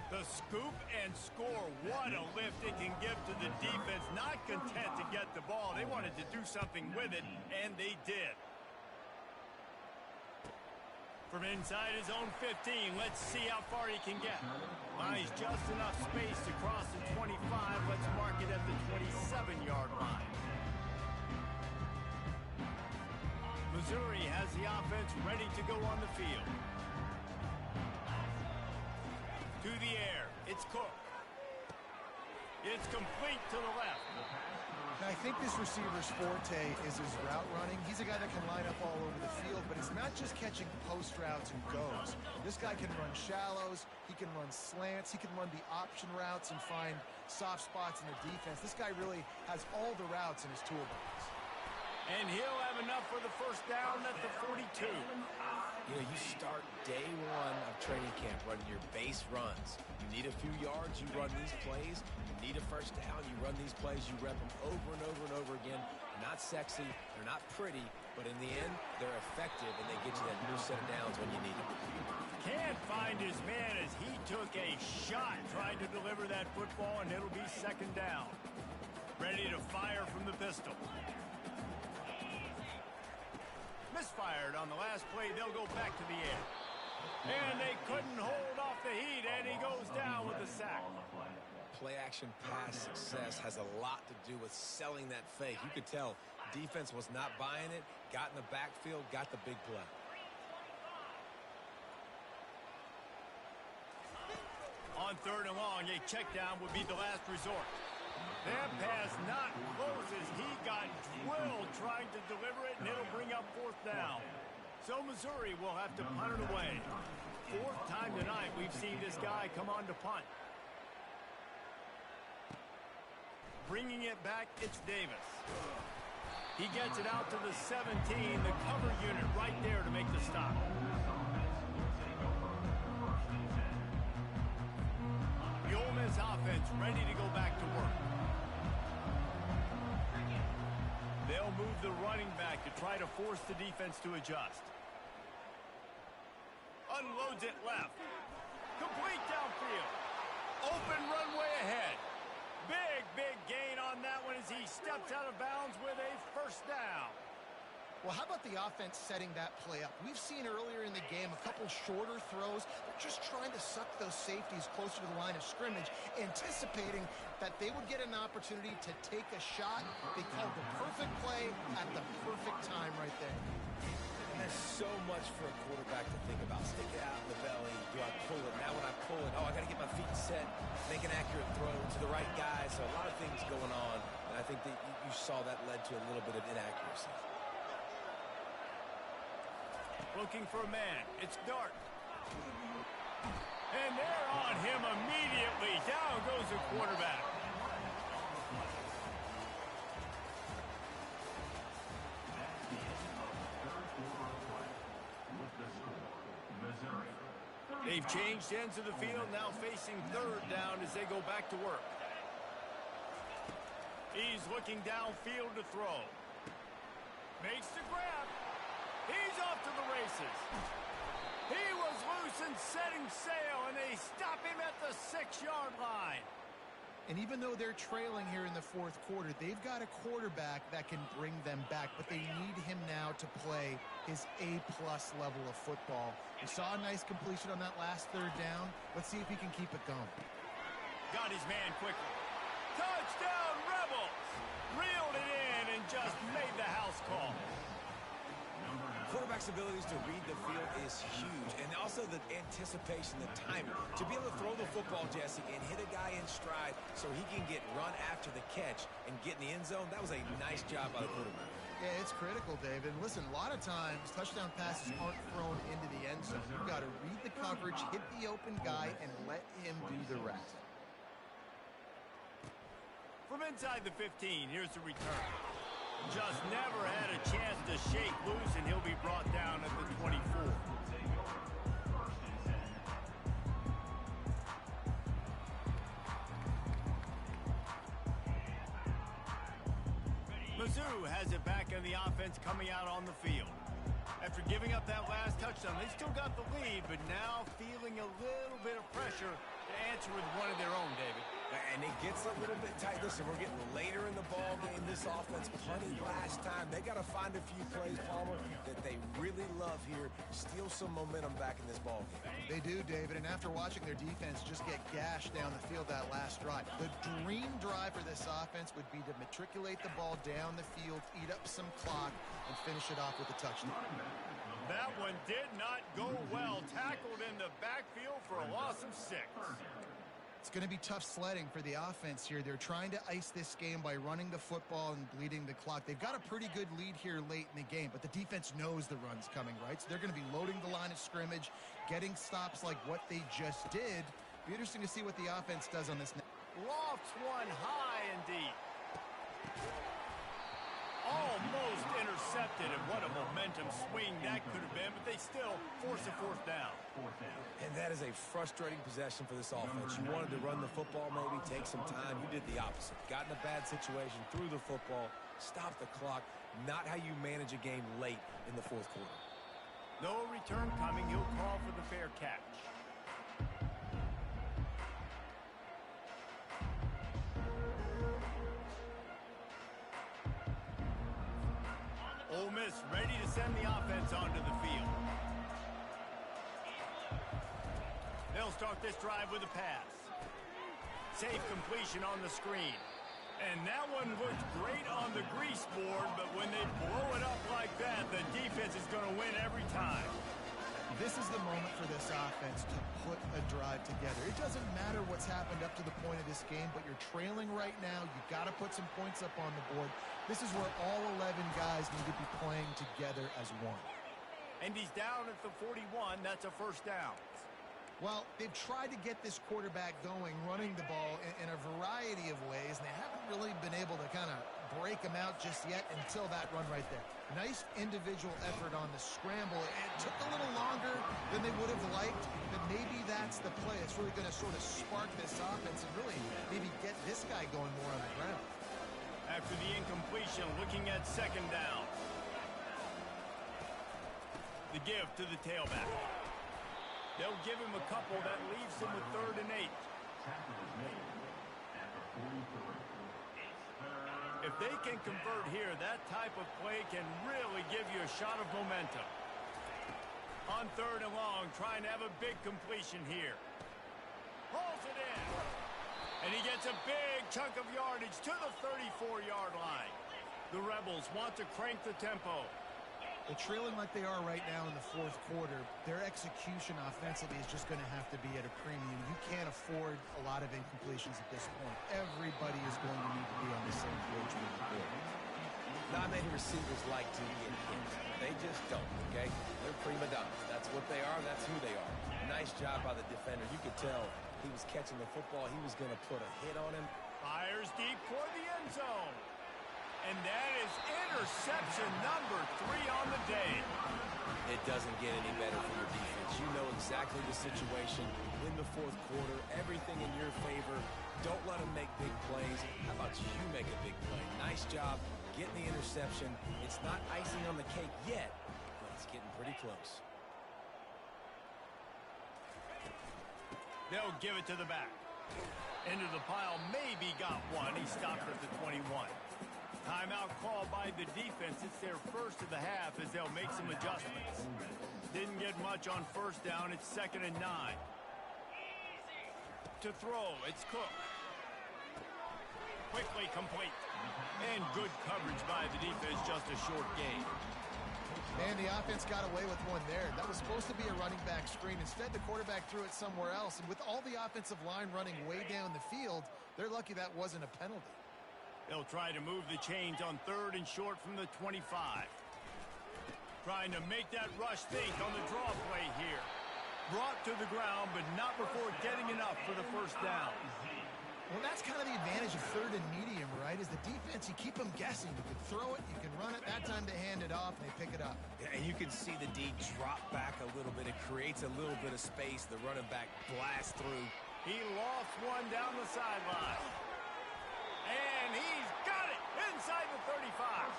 The scoop and score. What a lift it can give to the defense. Not content to get the ball. They wanted to do something with it, and they did. From inside his own 15, let's see how far he can get. He's just enough space to cross the 25. Let's mark it at the 27-yard line. Missouri has the offense ready to go on the field. To the air, it's Cook. It's complete to the left. Now, I think this receiver's forte is his route running. He's a guy that can line up all over the field, but it's not just catching post routes and goes. This guy can run shallows, he can run slants, he can run the option routes and find soft spots in the defense. This guy really has all the routes in his toolbox. And he'll have enough for the first down at the 42. You know, you start day 1 of training camp running your base runs. You need a few yards, you run these plays. You need a first down, you run these plays. You rep them over and over and over again. They're not sexy, they're not pretty, but in the end, they're effective, and they get you that new set of downs when you need them. Can't find his man as he took a shot trying to deliver that football, and it'll be second down. Ready to fire from the pistol. Misfired on the last play. They'll go back to the air. And they couldn't hold off the heat, and he goes down with a sack. Play-action pass success has a lot to do with selling that fake. You could tell defense was not buying it, got in the backfield, got the big play. On 3rd and long, a check down would be the last resort. That pass not close as he got drilled trying to deliver it, and it'll bring up 4th down. So Missouri will have to punt it away. 4th time tonight we've seen this guy come on to punt. Bringing it back, it's Davis. He gets it out to the 17, the cover unit right there to make the stop. The Ole Miss offense ready to go back to work. They'll move the running back to try to force the defense to adjust. Unloads it left. Complete downfield. Open runway ahead. Big gain on that one as he steps out of bounds with a first down. Well, how about the offense setting that play up? We've seen earlier in the game a couple shorter throws. They're just trying to suck those safeties closer to the line of scrimmage, anticipating that they would get an opportunity to take a shot. They called the perfect play at the perfect time right there. And there's so much for a quarterback to think about. Stick it out in the belly. Do I pull it? Now when I pull it, I got to get my feet set, make an accurate throw to the right guy. So a lot of things going on, and I think that you saw that led to a little bit of inaccuracy. Looking for a man. It's Dart. And they're on him immediately. Down goes the quarterback. They've changed ends of the field, now facing 3rd down as they go back to work. He's looking downfield to throw. Makes the grab. He's off to the races. He was loose and setting sail, and they stop him at the 6-yard line. And even though they're trailing here in the 4th quarter, they've got a quarterback that can bring them back, but they need him now to play his A-plus level of football. We saw a nice completion on that last 3rd down. Let's see if he can keep it going. Got his man quickly. Touchdown, Rebels! Reeled it in and just made the house call. quarterback's abilities to read the field is huge, and also the anticipation, the timing. To be able to throw the football, Jesse, and hit a guy in stride so he can get run after the catch and get in the end zone, that was a nice job by the quarterback. Yeah, it's critical, David. Listen, a lot of times touchdown passes aren't thrown into the end zone. You've got to read the coverage, hit the open guy, and let him do the rest. From inside the 15, here's the return. Just never had a chance to shake loose, and he'll be brought down at the 24. Mizzou has it back in the offense coming out on the field. After giving up that last touchdown, they still got the lead, but now feeling a little bit of pressure to answer with one of their own, David. And it gets a little bit tight. Listen, we're getting later in the ball game. This offense punted last time. They got to find a few plays, Palmer, that they really love here. Steal some momentum back in this ball game. They do, David, and after watching their defense just get gashed down the field that last drive, the dream drive for this offense would be to matriculate the ball down the field, eat up some clock, and finish it off with a touchdown. That one did not go well. Tackled in the backfield for a loss of 6. It's going to be tough sledding for the offense here. They're trying to ice this game by running the football and bleeding the clock. They've got a pretty good lead here late in the game, but the defense knows the run's coming, right? So they're going to be loading the line of scrimmage, getting stops like what they just did. Be interesting to see what the offense does on this. Lofts one high and deep. Almost intercepted, and what a momentum swing that could have been, but they still force a 4th down. And that is a frustrating possession for this offense. You wanted to run the football, maybe take some time. You did the opposite. Got in a bad situation, threw the football, stopped the clock. Not how you manage a game late in the 4th quarter. No return coming. He'll call for the fair catch. Ole Miss ready to send the offense onto the field. They'll start this drive with a pass. Safe completion on the screen. And that one looked great on the grease board, but when they blow it up like that, the defense is going to win every time. This is the moment for this offense to put a drive together. It doesn't matter what's happened up to the point of this game, but you're trailing right now. You've got to put some points up on the board. This is where all 11 guys need to be playing together as one. And he's down at the 41. That's a 1st down. Well, they've tried to get this quarterback going, running the ball in a variety of ways, and they haven't really been able to kind of break him out just yet until that run right there. Nice individual effort on the scramble. It took a little longer than they would have liked, but maybe that's the play. It's really going to sort of spark this offense and really maybe get this guy going more on the ground. After the incompletion, looking at 2nd down. The give to the tailback. They'll give him a couple. That leaves him with 3rd and 8. If they can convert here, that type of play can really give you a shot of momentum. On 3rd and long, trying to have a big completion here. Hauls it in. And he gets a big chunk of yardage to the 34-yard line. The Rebels want to crank the tempo. They're trailing like they are right now in the 4th quarter. Their execution offensively is just going to have to be at a premium. You can't afford a lot of incompletions at this point. Everybody is going to need to be on the same page with the ball. Not many receivers like to get hit. They just don't, okay? They're prima donnas. That's what they are. That's who they are. Nice job by the defender. You could tell he was catching the football. He was going to put a hit on him. Fires deep toward the end zone. And that is interception number 3 on the day. It doesn't get any better for your defense. You know exactly the situation in the 4th quarter. Everything in your favor. Don't let them make big plays. How about you make a big play? Nice job getting the interception. It's not icing on the cake yet, but it's getting pretty close. They'll give it to the back. Into the pile, maybe got one. He stopped at the 21. Timeout call by the defense. It's their 1st of the half as they'll make some adjustments. Didn't get much on 1st down. It's 2nd and 9. To throw, it's Cook. Quickly complete. And good coverage by the defense, just a short gain. Man, the offense got away with one there. That was supposed to be a running back screen. Instead, the quarterback threw it somewhere else. And with all the offensive line running way down the field, they're lucky that wasn't a penalty. They'll try to move the chains on 3rd and short from the 25. Trying to make that rush think on the draw play here. Brought to the ground, but not before getting enough for the first down. Well, that's kind of the advantage of 3rd and medium, right? Is the defense, you keep them guessing. You can throw it, you can run it. That time they hand it off, and they pick it up. Yeah, and you can see the D drop back a little bit. It creates a little bit of space. The running back blasts through. He lost one down the sideline. And he's got it inside the 35.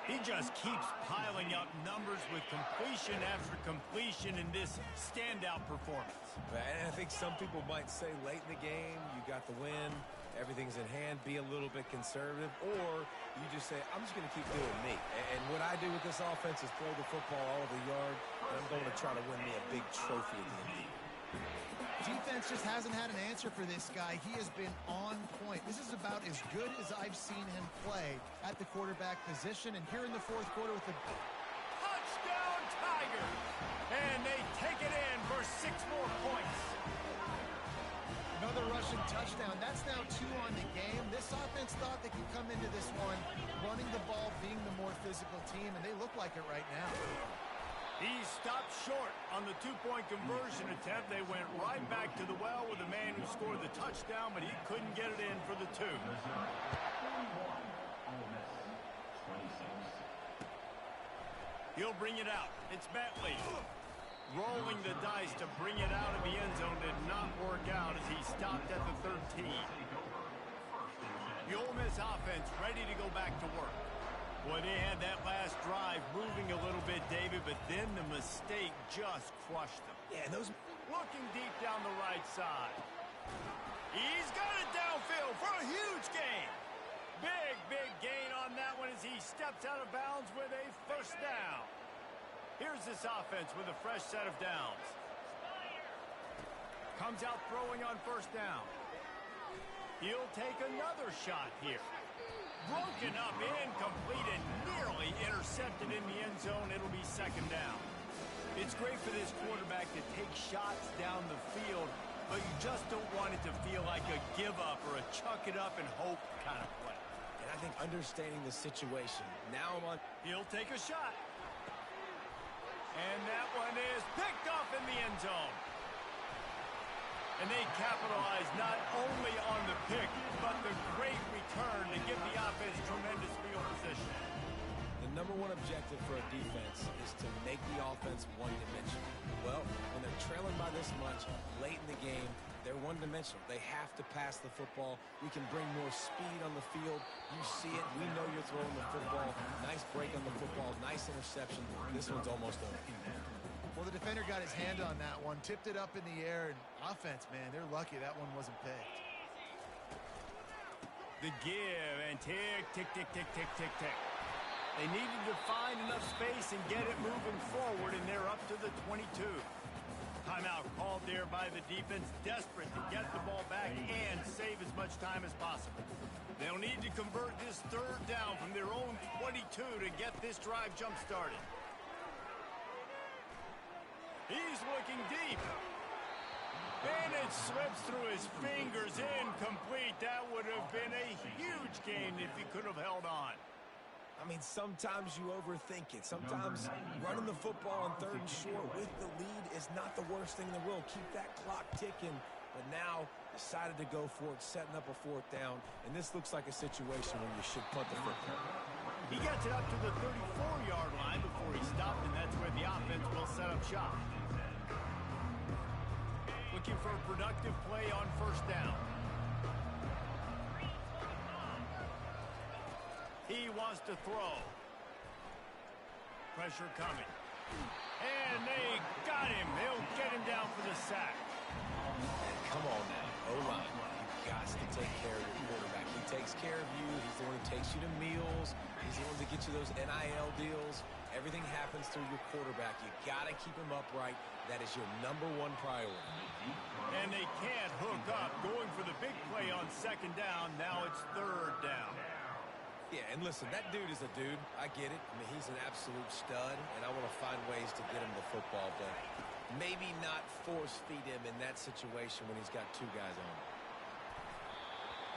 He just keeps piling up numbers with completion after completion in this standout performance. And I think some people might say late in the game, you got the win, everything's in hand, be a little bit conservative, or you just say, I'm just going to keep doing me. And what I do with this offense is throw the football all over the yard, and I'm going to try to win me a big trophy at the end of the year. Defense just hasn't had an answer for this guy. He has been on point. This is about as good as I've seen him play at the quarterback position. And here in the 4th quarter with the touchdown Tigers! And they take it in for 6 more points. Another rushing touchdown. That's now 2 on the game. This offense thought they could come into this one running the ball, being the more physical team, and they look like it right now. He stopped short on the 2-point conversion attempt. They went right back to the well with the man who scored the touchdown, but he couldn't get it in for the 2. He'll bring it out. It's Bentley. Rolling the dice to bring it out of the end zone did not work out as he stopped at the 13. The Ole Miss offense ready to go back to work. Boy, they had that last drive moving a little bit, David, but then the mistake just crushed them. Yeah, those looking deep down the right side. He's got it downfield for a huge gain. Big gain on that one as he steps out of bounds with a first down. Here's this offense with a fresh set of downs. Comes out throwing on first down. He'll take another shot here. Broken up, incomplete, and nearly intercepted in the end zone. It'll be 2nd down. It's great for this quarterback to take shots down the field, but you just don't want it to feel like a give-up or a chuck-it-up and hope kind of play. And I think understanding the situation. Now I'm on. He'll take a shot. And that one is picked off in the end zone. And they capitalize not only on the pick, but the great return to give the offense tremendous field position. The number one objective for a defense is to make the offense one-dimensional. Well, when they're trailing by this much late in the game, they're one-dimensional. They have to pass the football. We can bring more speed on the field. You see it. We know you're throwing the football. Nice break on the football. Nice interception. This one's almost over. Well, the defender got his hand on that one, tipped it up in the air, and offense, man, they're lucky that one wasn't picked. The give and tick, tick, tick, tick, tick, tick, tick. They needed to find enough space and get it moving forward, and they're up to the 22. Timeout called there by the defense, desperate to get the ball back and save as much time as possible. They'll need to convert this 3rd down from their own 22 to get this drive jump-started. He's looking deep. And it slips through his fingers, incomplete. That would have been a huge gain if he could have held on. I mean, sometimes you overthink it. Sometimes running the football on 3rd and short with the lead is not the worst thing in the world. Keep that clock ticking. But now decided to go for it, setting up a 4th down. And this looks like a situation where you should punt the football. He gets it up to the 34-yard line before he stopped, and that's where the offense will set up shop. Looking for a productive play on 1st down. He wants to throw. Pressure coming. And they got him. They'll get him down for the sack. Come on now, O-line. You've got to take care of your quarterback. He takes care of you. He's the one who takes you to meals. He's the one that gets you those NIL deals. Everything happens through your quarterback. You got to keep him upright. That is your number one priority. And they can't hook up. Going for the big play on 2nd down. Now it's 3rd down. Yeah, and listen, that dude is a dude. I get it. I mean, he's an absolute stud, and I want to find ways to get him the football, but maybe not force feed him in that situation when he's got two guys on him.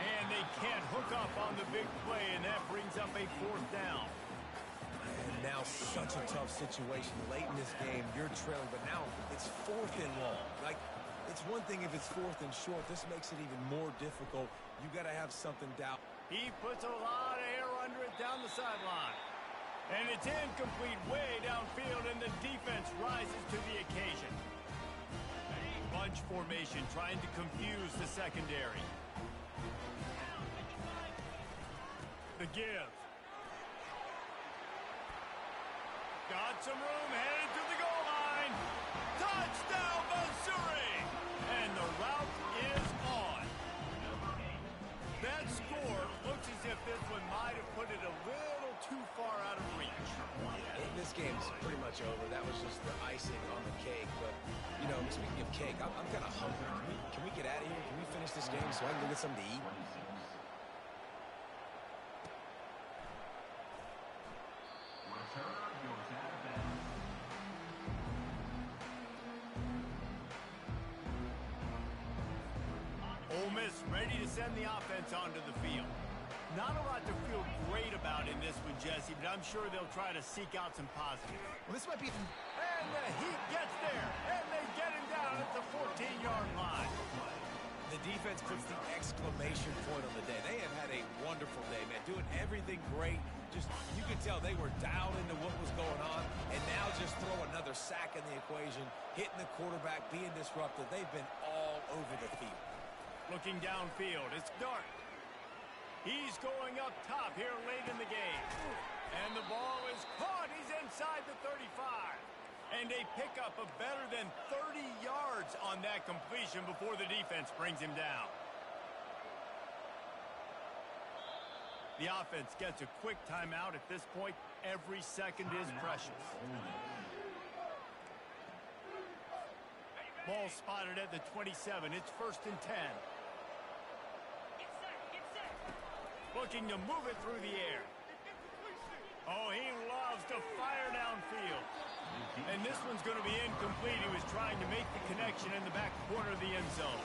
And they can't hook up on the big play, and that brings up a fourth down. And now such a tough situation. Late in this game, you're trailing, but now it's fourth and long. Like, it's one thing if it's fourth and short. This makes it even more difficult. You got to have something down. He puts a lot of air under it down the sideline. And it's incomplete way downfield, and the defense rises to the occasion. Bunch formation trying to confuse the secondary. The give. Got some room, headed to the goal line. Touchdown, Missouri! And the route is on. That score looks as if this one might have put it a little too far out of reach. This game's pretty much over. That was just the icing on the cake. But, you know, speaking of cake, I'm kind of hungry. Can we get out of here? Can we finish this game so I can go get something to eat? Ole Miss ready to send the offense onto the field. Not a lot to feel great about in this one, Jesse, but I'm sure they'll try to seek out some positives. Well, this might be... And the Heat gets there, and they get him down at the 14-yard line. The defense puts the exclamation point on the day. They have had a wonderful day, man. Doing everything great. Just, you could tell they were dialed into what was going on, and now just throw another sack in the equation, hitting the quarterback, being disruptive. They've been all over the field. Looking downfield, it's Dart. He's going up top here late in the game. And the ball is caught. He's inside the 35. And a pickup of better than 30 yards on that completion before the defense brings him down. The offense gets a quick timeout at this point. Every second is precious. Ball spotted at the 27. It's 1st and 10. Looking to move it through the air. Oh, he loves to fire downfield. And this one's going to be incomplete. He was trying to make the connection in the back corner of the end zone.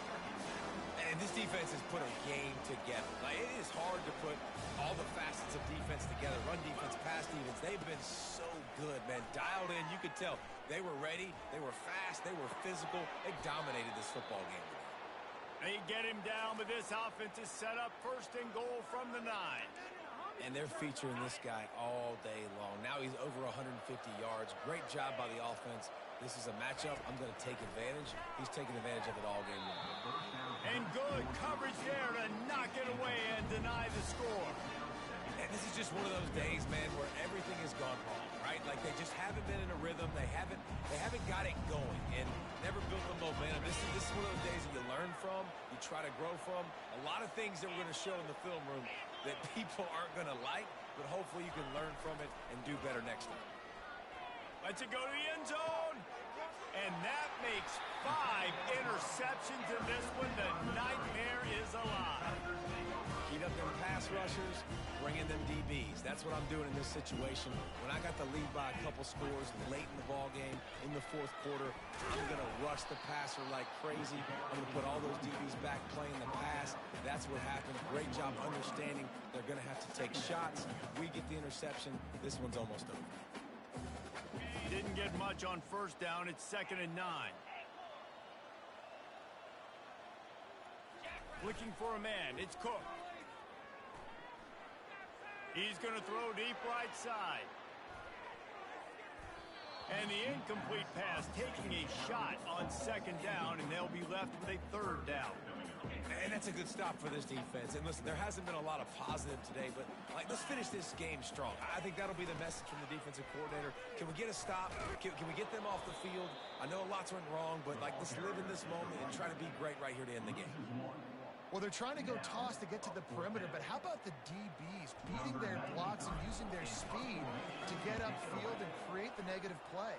And this defense has put a game together. Like, it is hard to put all the facets of defense together. Run defense, pass defense. They've been so good, man. Dialed in. You could tell they were ready. They were fast. They were physical. They dominated this football game today. They get him down, but this offense is set up 1st and goal from the 9. And they're featuring this guy all day long. Now he's over 150 yards. Great job by the offense. This is a matchup. I'm going to take advantage. He's taking advantage of it all game long. And good coverage there to knock it away and deny the score. And this is just one of those days, man, where everything has gone wrong, right? Like they just haven't been in a rhythm. They haven't got it going and never built the momentum. This is one of those days that you learn from, you try to grow from. A lot of things that we're going to show in the film room that people aren't going to like, but hopefully you can learn from it and do better next time. Let's it go to the end zone. And that makes 5 interceptions in this one. The nightmare is alive. Heat up them pass rushers, bring in them DBs. That's what I'm doing in this situation. When I got the lead by a couple scores late in the ball game, in the 4th quarter, I'm going to rush the passer like crazy. I'm going to put all those DBs back playing the pass. That's what happened. Great job understanding they're going to have to take shots. We get the interception. This one's almost over. Didn't get much on 1st down. It's 2nd and 9. Looking for a man. It's Cook. He's going to throw deep right side. And the incomplete pass taking a shot on 2nd down, and they'll be left with a 3rd down. And that's a good stop for this defense. And listen, there hasn't been a lot of positive today, but let's finish this game strong. I think that'll be the message from the defensive coordinator. Can we get a stop? Can we get them off the field? I know lots went wrong, but let's live in this moment and try to be great right here to end the game. Well, they're trying to go toss to get to the perimeter, but how about the DBs beating their blocks and using their speed to get upfield and create the negative play?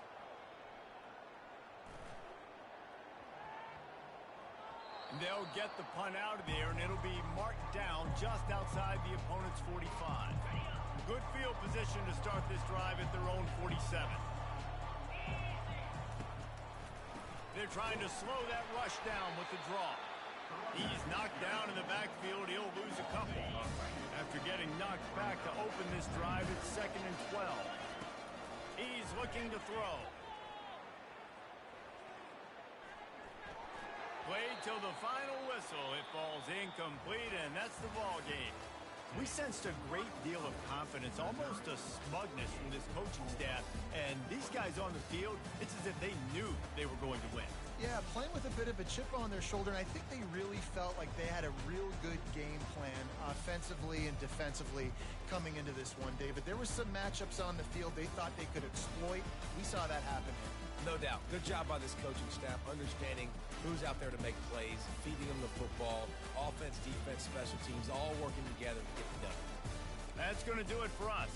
And they'll get the punt out of there, and it'll be marked down just outside the opponent's 45. Good field position to start this drive at their own 47. They're trying to slow that rush down with the draw. He's knocked down in the backfield. He'll lose a couple. After getting knocked back to open this drive, it's 2nd and 12. He's looking to throw. Played till the final whistle. It falls incomplete, and that's the ball game. We sensed a great deal of confidence, almost a smugness from this coaching staff. And these guys on the field, it's as if they knew they were going to win. Yeah, playing with a bit of a chip on their shoulder, and I think they really felt like they had a real good game plan offensively and defensively coming into this one, David. There were some matchups on the field they thought they could exploit. We saw that happen. No doubt. Good job by this coaching staff, understanding who's out there to make plays, feeding them the football, offense, defense, special teams, all working together to get it done. That's going to do it for us.